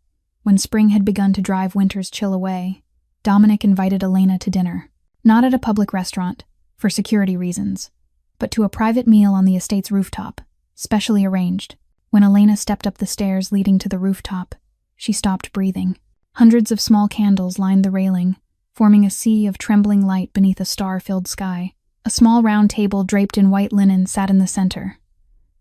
when spring had begun to drive winter's chill away, Dominic invited Elena to dinner. Not at a public restaurant, for security reasons, but to a private meal on the estate's rooftop, specially arranged. When Elena stepped up the stairs leading to the rooftop, she stopped breathing. Hundreds of small candles lined the railing, forming a sea of trembling light beneath a star-filled sky. A small round table draped in white linen sat in the center,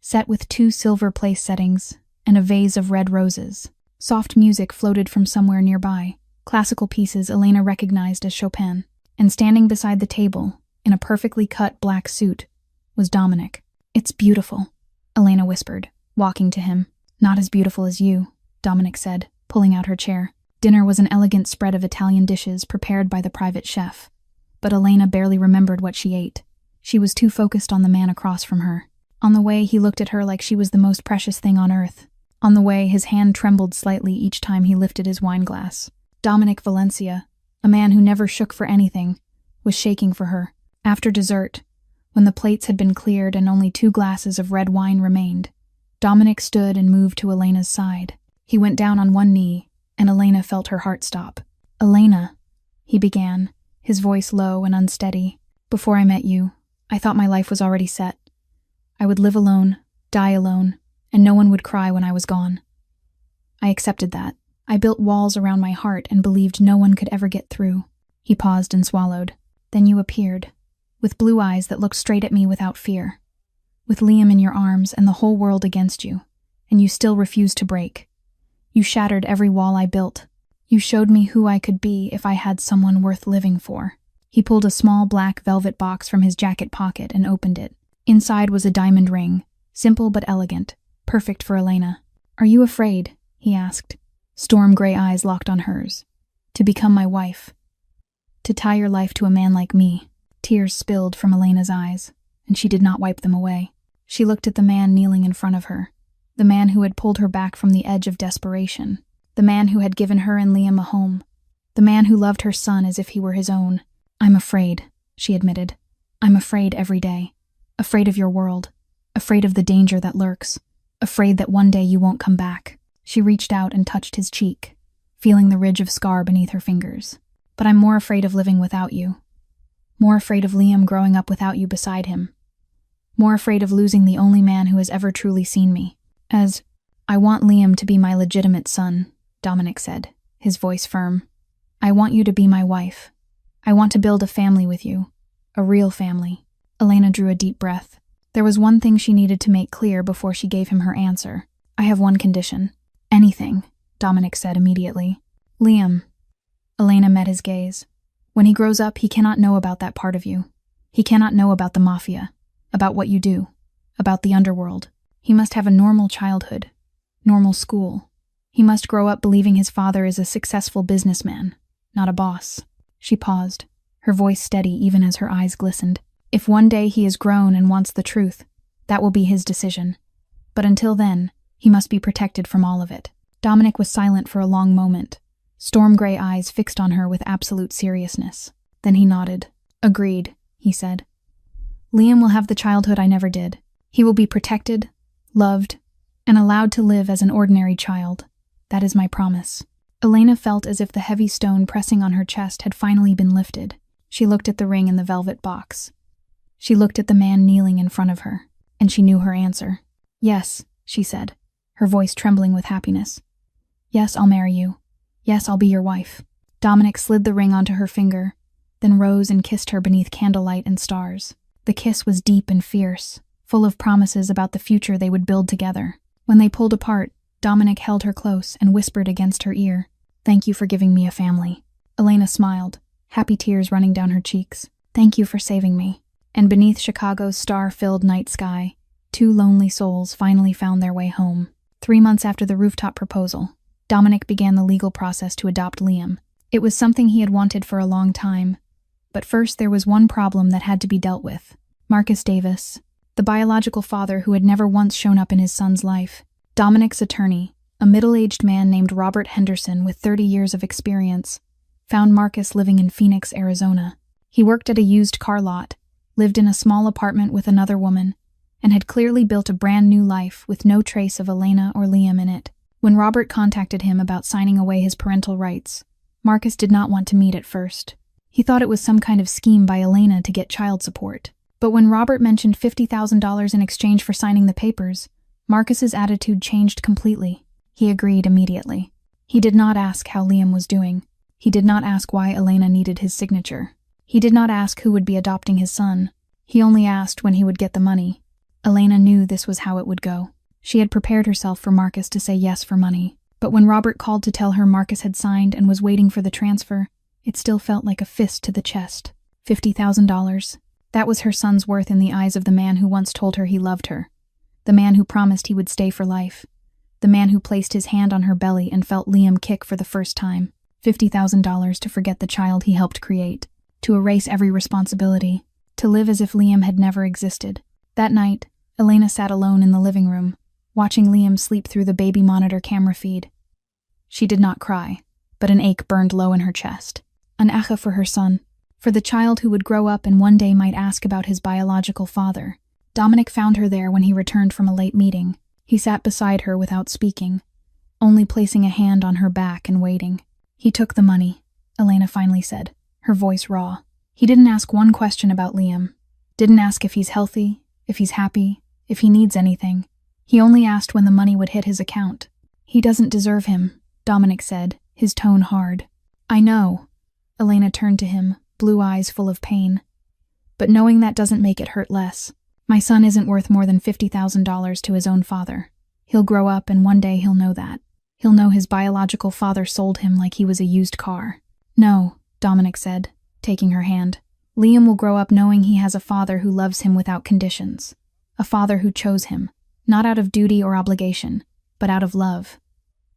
set with 2 silver place settings and a vase of red roses. Soft music floated from somewhere nearby, classical pieces Elena recognized as Chopin. And standing beside the table, in a perfectly cut black suit, was Dominic. "It's beautiful," Elena whispered, walking to him. "Not as beautiful as you," Dominic said, pulling out her chair. Dinner was an elegant spread of Italian dishes prepared by the private chef. But Elena barely remembered what she ate. She was too focused on the man across from her. On the way, he looked at her like she was the most precious thing on earth. On the way, his hand trembled slightly each time he lifted his wine glass. Dominic Valencia, a man who never shook for anything, was shaking for her. After dessert, when the plates had been cleared and only 2 glasses of red wine remained, Dominic stood and moved to Elena's side. He went down on one knee, and Elena felt her heart stop. "Elena," he began, his voice low and unsteady. "Before I met you, I thought my life was already set. I would live alone, die alone, and no one would cry when I was gone. I accepted that. I built walls around my heart and believed no one could ever get through." He paused and swallowed. "Then you appeared, with blue eyes that looked straight at me without fear, with Liam in your arms and the whole world against you, and you still refused to break. You shattered every wall I built. You showed me who I could be if I had someone worth living for." He pulled a small black velvet box from his jacket pocket and opened it. Inside was a diamond ring, simple but elegant, perfect for Elena. "Are you afraid?" he asked. Storm gray eyes locked on hers. "To become my wife. To tie your life to a man like me." Tears spilled from Elena's eyes, and she did not wipe them away. She looked at the man kneeling in front of her, the man who had pulled her back from the edge of desperation, the man who had given her and Liam a home, the man who loved her son as if he were his own. "I'm afraid," she admitted. "I'm afraid every day. Afraid of your world. Afraid of the danger that lurks. Afraid that one day you won't come back." She reached out and touched his cheek, feeling the ridge of scar beneath her fingers. "But I'm more afraid of living without you. More afraid of Liam growing up without you beside him. More afraid of losing the only man who has ever truly seen me. I want Liam to be my legitimate son," Dominic said, his voice firm. "I want you to be my wife. I want to build a family with you. A real family." Elena drew a deep breath. There was one thing she needed to make clear before she gave him her answer. "I have one condition." "Anything," Dominic said immediately. "Liam." Elena met his gaze. "When he grows up, he cannot know about that part of you. He cannot know about the Mafia, about what you do, about the underworld. He must have a normal childhood, normal school. He must grow up believing his father is a successful businessman, not a boss." She paused, her voice steady even as her eyes glistened. "If one day he is grown and wants the truth, that will be his decision. But until then, he must be protected from all of it." Dominic was silent for a long moment, storm-gray eyes fixed on her with absolute seriousness. Then he nodded. "Agreed," he said. "Liam will have the childhood I never did. He will be protected, loved, and allowed to live as an ordinary child. That is my promise." Elena felt as if the heavy stone pressing on her chest had finally been lifted. She looked at the ring in the velvet box. She looked at the man kneeling in front of her, and she knew her answer. "Yes," she said, her voice trembling with happiness. "Yes, I'll marry you. Yes, I'll be your wife." Dominic slid the ring onto her finger, then rose and kissed her beneath candlelight and stars. The kiss was deep and fierce, full of promises about the future they would build together. When they pulled apart, Dominic held her close and whispered against her ear, "Thank you for giving me a family." Elena smiled, happy tears running down her cheeks. "Thank you for saving me." And beneath Chicago's star-filled night sky, 2 lonely souls finally found their way home. 3 months after the rooftop proposal, Dominic began the legal process to adopt Liam. It was something he had wanted for a long time, but first there was one problem that had to be dealt with. Marcus Davis, the biological father who had never once shown up in his son's life. Dominic's attorney, a middle-aged man named Robert Henderson with 30 years of experience, found Marcus living in Phoenix, Arizona. He worked at a used car lot, lived in a small apartment with another woman, and had clearly built a brand new life with no trace of Elena or Liam in it. When Robert contacted him about signing away his parental rights, Marcus did not want to meet at first. He thought it was some kind of scheme by Elena to get child support. But when Robert mentioned $50,000 in exchange for signing the papers, Marcus's attitude changed completely. He agreed immediately. He did not ask how Liam was doing. He did not ask why Elena needed his signature. He did not ask who would be adopting his son. He only asked when he would get the money. Elena knew this was how it would go. She had prepared herself for Marcus to say yes for money. But when Robert called to tell her Marcus had signed and was waiting for the transfer, it still felt like a fist to the chest. $50,000. That was her son's worth in the eyes of the man who once told her he loved her. The man who promised he would stay for life. The man who placed his hand on her belly and felt Liam kick for the first time. $50,000 to forget the child he helped create. To erase every responsibility. To live as if Liam had never existed. That night, Elena sat alone in the living room, watching Liam sleep through the baby monitor camera feed. She did not cry, but an ache burned low in her chest. An ache for her son, for the child who would grow up and one day might ask about his biological father. Dominic found her there when he returned from a late meeting. He sat beside her without speaking, only placing a hand on her back and waiting. He took the money, Elena finally said, her voice raw. He didn't ask one question about Liam. Didn't ask if he's healthy, if he's happy, if he needs anything. He only asked when the money would hit his account. He doesn't deserve him, Dominic said, his tone hard. I know. Elena turned to him, blue eyes full of pain. But knowing that doesn't make it hurt less. My son isn't worth more than $50,000 to his own father. He'll grow up and one day he'll know that. He'll know his biological father sold him like he was a used car. No, Dominic said, taking her hand. Liam will grow up knowing he has a father who loves him without conditions. A father who chose him, not out of duty or obligation, but out of love.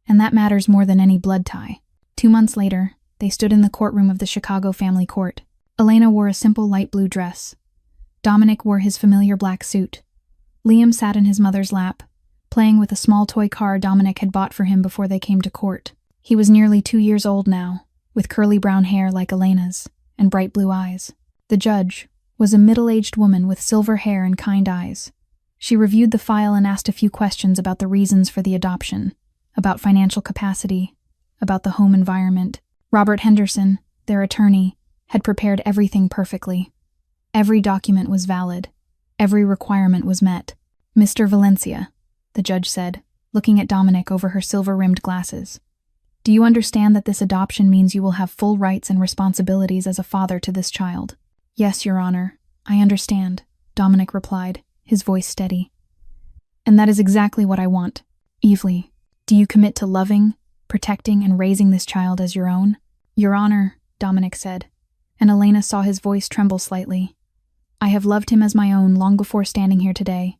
And that matters more than any blood tie. 2 months later, they stood in the courtroom of the Chicago family court. Elena wore a simple light blue dress. Dominic wore his familiar black suit. Liam sat in his mother's lap, playing with a small toy car Dominic had bought for him before they came to court. He was nearly 2 years old now, with curly brown hair like Elena's, and bright blue eyes. The judge was a middle-aged woman with silver hair and kind eyes. She reviewed the file and asked a few questions about the reasons for the adoption, about financial capacity, about the home environment. Robert Henderson, their attorney, had prepared everything perfectly. Every document was valid. Every requirement was met. Mr. Valencia, the judge said, looking at Dominic over her silver-rimmed glasses. Do you understand that this adoption means you will have full rights and responsibilities as a father to this child? Yes, Your Honor, I understand, Dominic replied, his voice steady. And that is exactly what I want. Evely, do you commit to loving, protecting, and raising this child as your own? Your Honor, Dominic said, and Elena saw his voice tremble slightly. I have loved him as my own long before standing here today.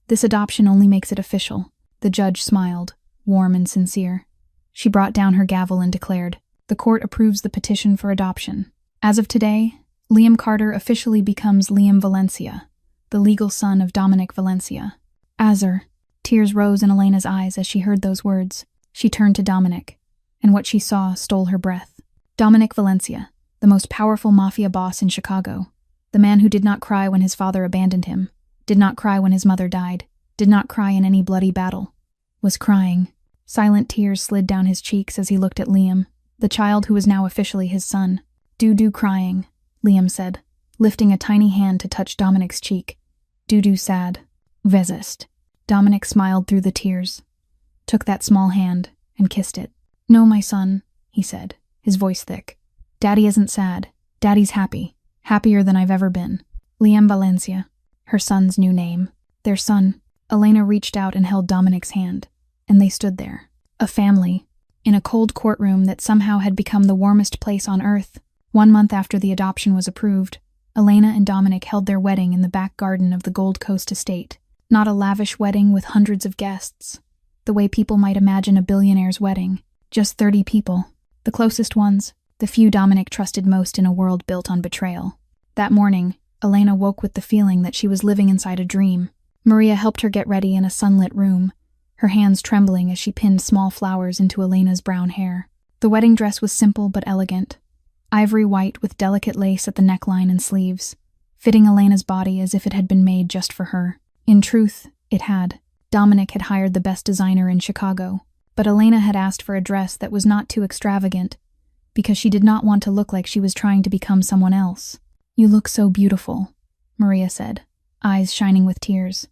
This adoption only makes it official. The judge smiled, warm and sincere. She brought down her gavel and declared, the court approves the petition for adoption. As of today, Liam Carter officially becomes Liam Valencia, the legal son of Dominic Valencia. Azar. Tears rose in Elena's eyes as she heard those words. She turned to Dominic, and what she saw stole her breath. Dominic Valencia, the most powerful Mafia boss in Chicago. The man who did not cry when his father abandoned him, did not cry when his mother died, did not cry in any bloody battle, was crying. Silent tears slid down his cheeks as he looked at Liam, the child who was now officially his son. Do crying, Liam said, lifting a tiny hand to touch Dominic's cheek. Do sad. Vezest. Dominic smiled through the tears, took that small hand, and kissed it. No, my son, he said, his voice thick. Daddy isn't sad. Daddy's happy. Happier than I've ever been. Liam Valencia, her son's new name. Their son. Elena reached out and held Dominic's hand, and they stood there. A family, in a cold courtroom that somehow had become the warmest place on earth. 1 month after the adoption was approved, Elena and Dominic held their wedding in the back garden of the Gold Coast estate. Not a lavish wedding with hundreds of guests, the way people might imagine a billionaire's wedding. Just 30 people, the closest ones, the few Dominic trusted most in a world built on betrayal. That morning, Elena woke with the feeling that she was living inside a dream. Maria helped her get ready in a sunlit room, her hands trembling as she pinned small flowers into Elena's brown hair. The wedding dress was simple but elegant, ivory white with delicate lace at the neckline and sleeves, fitting Elena's body as if it had been made just for her. In truth, it had. Dominic had hired the best designer in Chicago, but Elena had asked for a dress that was not too extravagant, because she did not want to look like she was trying to become someone else. "You look so beautiful," Maria said, eyes shining with tears.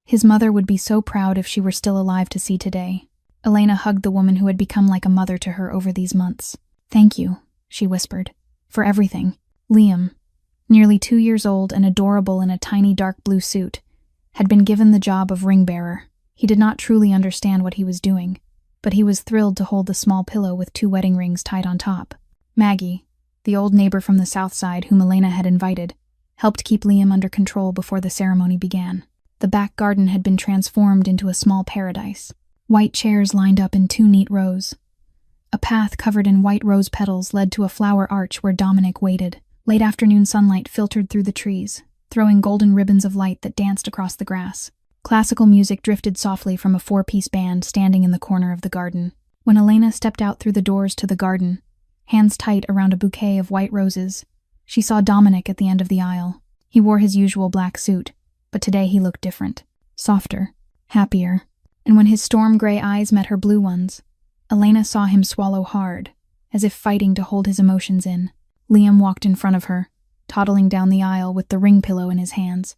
His mother would be so proud if she were still alive to see today. Elena hugged the woman who had become like a mother to her over these months. "Thank you," she whispered, "for everything." Liam, nearly 2 years old and adorable in a tiny dark blue suit, had been given the job of ring bearer. He did not truly understand what he was doing, but he was thrilled to hold the small pillow with 2 wedding rings tied on top. Maggie, the old neighbor from the south side whom Elena had invited, helped keep Liam under control before the ceremony began. The back garden had been transformed into a small paradise. White chairs lined up in 2 neat rows. A path covered in white rose petals led to a flower arch where Dominic waited. Late afternoon sunlight filtered through the trees, throwing golden ribbons of light that danced across the grass. Classical music drifted softly from a 4-piece band standing in the corner of the garden. When Elena stepped out through the doors to the garden, hands tight around a bouquet of white roses, she saw Dominic at the end of the aisle. He wore his usual black suit, but today he looked different, softer, happier. And when his storm gray eyes met her blue ones, Elena saw him swallow hard, as if fighting to hold his emotions in. Liam walked in front of her, toddling down the aisle with the ring pillow in his hands,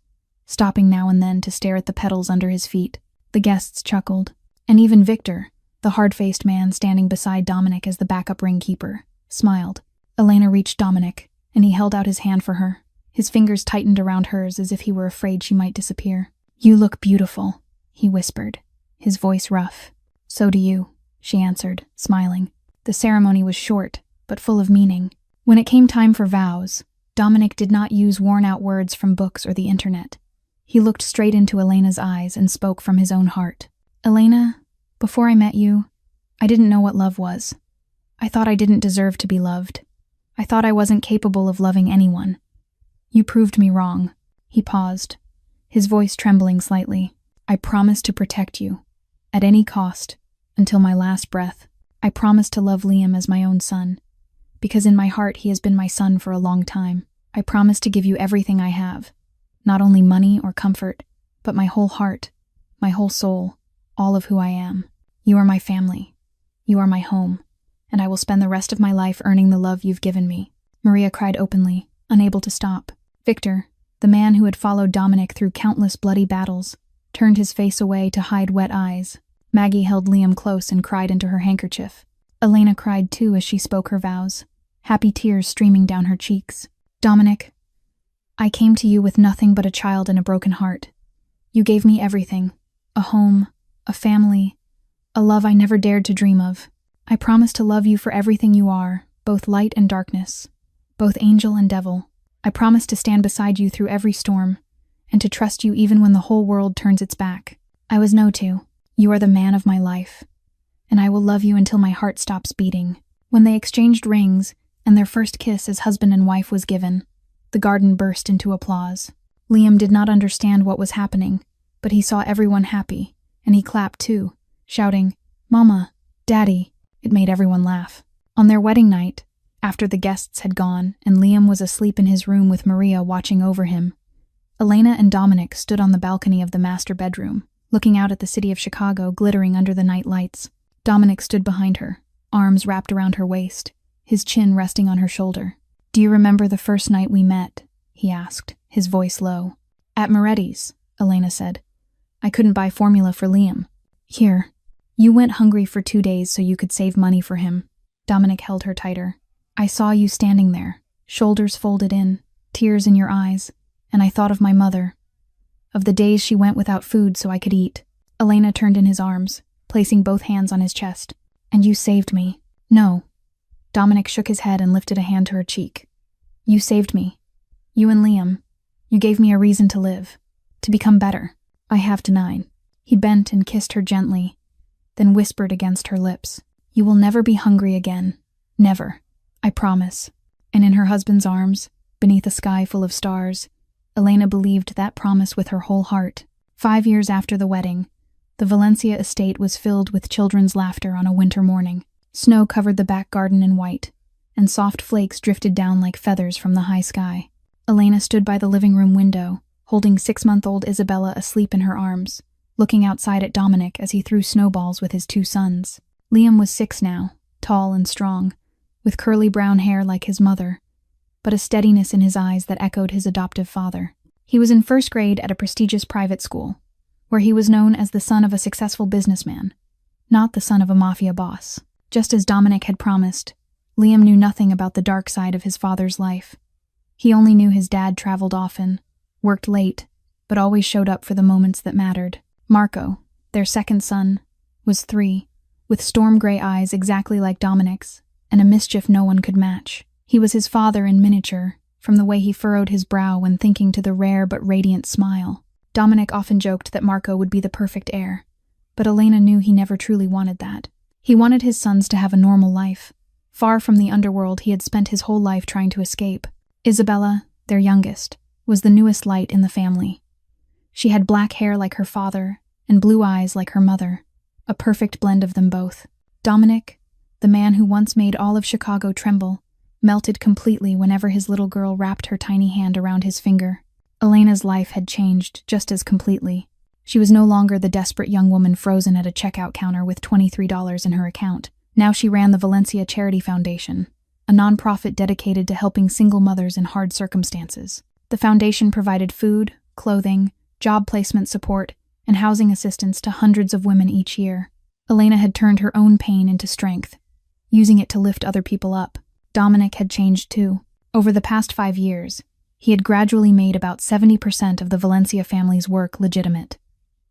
stopping now and then to stare at the petals under his feet. The guests chuckled, and even Victor, the hard-faced man standing beside Dominic as the backup ring keeper, smiled. Elena reached Dominic, and he held out his hand for her. His fingers tightened around hers as if he were afraid she might disappear. "You look beautiful," he whispered, his voice rough. "So do you," she answered, smiling. The ceremony was short, but full of meaning. When it came time for vows, Dominic did not use worn-out words from books or the internet. He looked straight into Elena's eyes and spoke from his own heart. "Elena, before I met you, I didn't know what love was. I thought I didn't deserve to be loved. I thought I wasn't capable of loving anyone. You proved me wrong." He paused, his voice trembling slightly. "I promise to protect you, at any cost, until my last breath. I promise to love Liam as my own son, because in my heart he has been my son for a long time. I promise to give you everything I have, not only money or comfort, but my whole heart, my whole soul, all of who I am. You are my family. You are my home, and I will spend the rest of my life earning the love you've given me." Maria cried openly, unable to stop. Victor, the man who had followed Dominic through countless bloody battles, turned his face away to hide wet eyes. Maggie held Liam close and cried into her handkerchief. Elena cried too as she spoke her vows, happy tears streaming down her cheeks. "Dominic, I came to you with nothing but a child and a broken heart. You gave me everything, a home, a family, a love I never dared to dream of. I promise to love you for everything you are, both light and darkness, both angel and devil. I promise to stand beside you through every storm, and to trust you even when the whole world turns its back. I was no to. You are the man of my life, and I will love you until my heart stops beating." When they exchanged rings, and their first kiss as husband and wife was given, the garden burst into applause. Liam did not understand what was happening, but he saw everyone happy, and he clapped too, shouting, "Mama, Daddy." It made everyone laugh. On their wedding night, after the guests had gone and Liam was asleep in his room with Maria watching over him, Elena and Dominic stood on the balcony of the master bedroom, looking out at the city of Chicago glittering under the night lights. Dominic stood behind her, arms wrapped around her waist, his chin resting on her shoulder. "Do you remember the first night we met?" he asked, his voice low. "At Moretti's," Elena said. "I couldn't buy formula for Liam. Here, you went hungry for 2 days so you could save money for him." Dominic held her tighter. "I saw you standing there, shoulders folded in, tears in your eyes, and I thought of my mother, of the days she went without food so I could eat." Elena turned in his arms, placing both hands on his chest. "And you saved me." "No." Dominic shook his head and lifted a hand to her cheek. "You saved me. You and Liam. You gave me a reason to live, to become better. I have denied." He bent and kissed her gently, then whispered against her lips, "You will never be hungry again. Never. I promise." And in her husband's arms, beneath a sky full of stars. Elena believed that promise with her whole heart. 5 years after the wedding, the Valencia estate was filled with children's laughter on a winter morning. Snow covered the back garden in white, and soft flakes drifted down like feathers from the high sky. Elena stood by the living room window, holding 6-month-old Isabella asleep in her arms, looking outside at Dominic as he threw snowballs with his 2 sons. Liam was 6 now, tall and strong, with curly brown hair like his mother, but a steadiness in his eyes that echoed his adoptive father. He was in 1st grade at a prestigious private school, where he was known as the son of a successful businessman, not the son of a mafia boss. Just as Dominic had promised, Liam knew nothing about the dark side of his father's life. He only knew his dad traveled often, worked late, but always showed up for the moments that mattered. Marco, their 2nd son, was 3, with storm gray eyes exactly like Dominic's, and a mischief no one could match. He was his father in miniature, from the way he furrowed his brow when thinking to the rare but radiant smile. Dominic often joked that Marco would be the perfect heir, but Elena knew he never truly wanted that. He wanted his sons to have a normal life, far from the underworld he had spent his whole life trying to escape. Isabella, their youngest, was the newest light in the family. She had black hair like her father and blue eyes like her mother, a perfect blend of them both. Dominic, the man who once made all of Chicago tremble, melted completely whenever his little girl wrapped her tiny hand around his finger. Elena's life had changed just as completely. She was no longer the desperate young woman frozen at a checkout counter with $23 in her account. Now she ran the Valencia Charity Foundation, a nonprofit dedicated to helping single mothers in hard circumstances. The foundation provided food, clothing, job placement support, and housing assistance to hundreds of women each year. Elena had turned her own pain into strength, using it to lift other people up. Dominic had changed too. Over the past 5 years, he had gradually made about 70% of the Valencia family's work legitimate.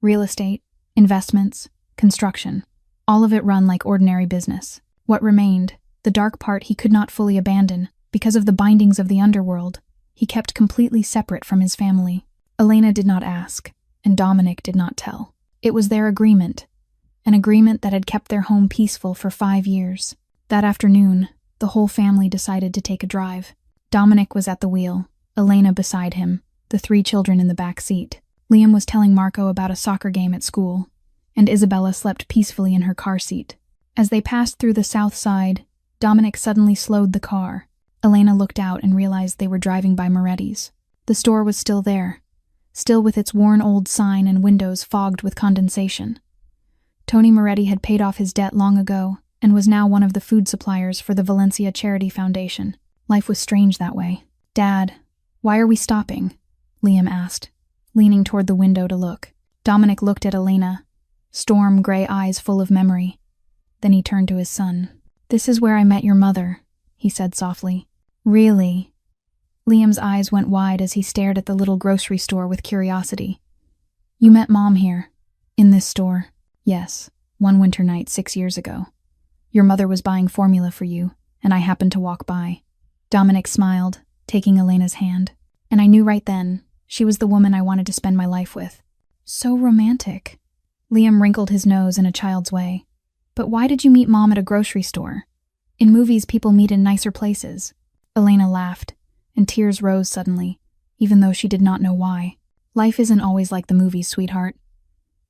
Real estate, investments, construction, all of it run like ordinary business. What remained, the dark part he could not fully abandon, because of the bindings of the underworld, he kept completely separate from his family. Elena did not ask, and Dominic did not tell. It was their agreement, an agreement that had kept their home peaceful for 5 years. That afternoon, the whole family decided to take a drive. Dominic was at the wheel, Elena beside him, the 3 children in the back seat. Liam was telling Marco about a soccer game at school, and Isabella slept peacefully in her car seat. As they passed through the south side, Dominic suddenly slowed the car. Elena looked out and realized they were driving by Moretti's. The store was still there, still with its worn old sign and windows fogged with condensation. Tony Moretti had paid off his debt long ago and was now one of the food suppliers for the Valencia Charity Foundation. Life was strange that way. "Dad, why are we stopping?" Liam asked, leaning toward the window to look. Dominic looked at Elena, storm gray eyes full of memory. Then he turned to his son. "This is where I met your mother," he said softly. "Really?" Liam's eyes went wide as he stared at the little grocery store with curiosity. "You met Mom here, in this store?" "Yes, one winter night 6 years ago. Your mother was buying formula for you, and I happened to walk by." Dominic smiled, taking Elena's hand. "And I knew right then, she was the woman I wanted to spend my life with." "So romantic." Liam wrinkled his nose in a child's way. "But why did you meet Mom at a grocery store? In movies, people meet in nicer places." Elena laughed, and tears rose suddenly, even though she did not know why. "Life isn't always like the movies, sweetheart.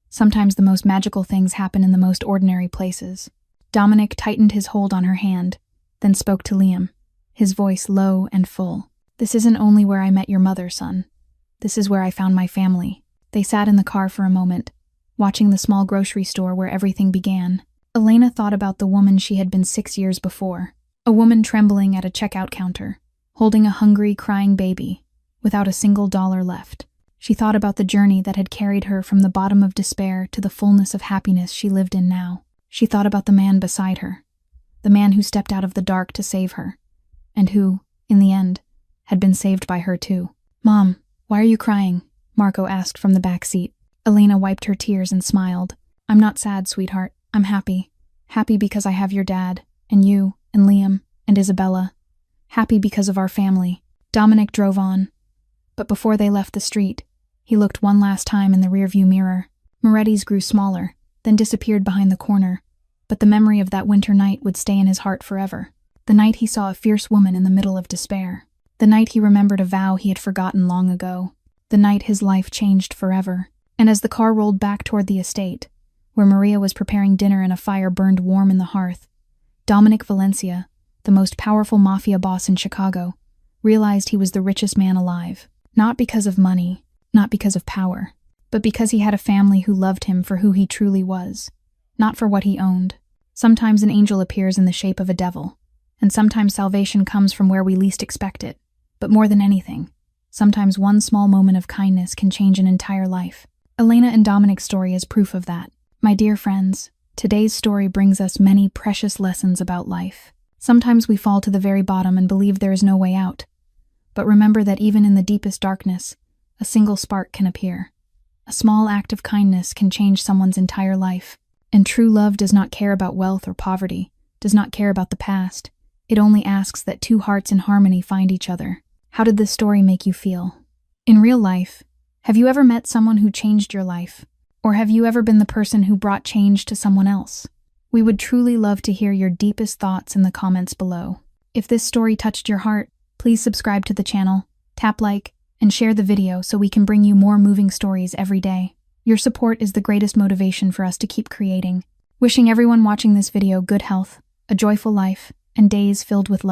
Sometimes the most magical things happen in the most ordinary places." Dominic tightened his hold on her hand, then spoke to Liam, his voice low and full. "This isn't only where I met your mother, son. This is where I found my family." They sat in the car for a moment, watching the small grocery store where everything began. Elena thought about the woman she had been 6 years before, a woman trembling at a checkout counter, holding a hungry, crying baby, without a single dollar left. She thought about the journey that had carried her from the bottom of despair to the fullness of happiness she lived in now. She thought about the man beside her, the man who stepped out of the dark to save her, and who, in the end, had been saved by her too. "Mom, why are you crying?" Marco asked from the back seat. Elena wiped her tears and smiled. "I'm not sad, sweetheart. I'm happy. Happy because I have your dad, and you, and Liam, and Isabella. Happy because of our family." Dominic drove on, but before they left the street, he looked one last time in the rearview mirror. Moretti's grew smaller, then disappeared behind the corner, but the memory of that winter night would stay in his heart forever. The night he saw a fierce woman in the middle of despair. The night he remembered a vow he had forgotten long ago. The night his life changed forever. And as the car rolled back toward the estate, where Maria was preparing dinner and a fire burned warm in the hearth, Dominic Valencia, the most powerful mafia boss in Chicago, realized he was the richest man alive. Not because of money, not because of power, but because he had a family who loved him for who he truly was, not for what he owned. Sometimes an angel appears in the shape of a devil, and sometimes salvation comes from where we least expect it. But more than anything, sometimes one small moment of kindness can change an entire life. Elena and Dominic's story is proof of that. My dear friends, today's story brings us many precious lessons about life. Sometimes we fall to the very bottom and believe there is no way out. But remember that even in the deepest darkness, a single spark can appear. A small act of kindness can change someone's entire life. And true love does not care about wealth or poverty, does not care about the past. It only asks that two hearts in harmony find each other. How did this story make you feel? In real life, have you ever met someone who changed your life? Or have you ever been the person who brought change to someone else? We would truly love to hear your deepest thoughts in the comments below. If this story touched your heart, please subscribe to the channel, tap like, and share the video so we can bring you more moving stories every day. Your support is the greatest motivation for us to keep creating. Wishing everyone watching this video good health, a joyful life, and days filled with love.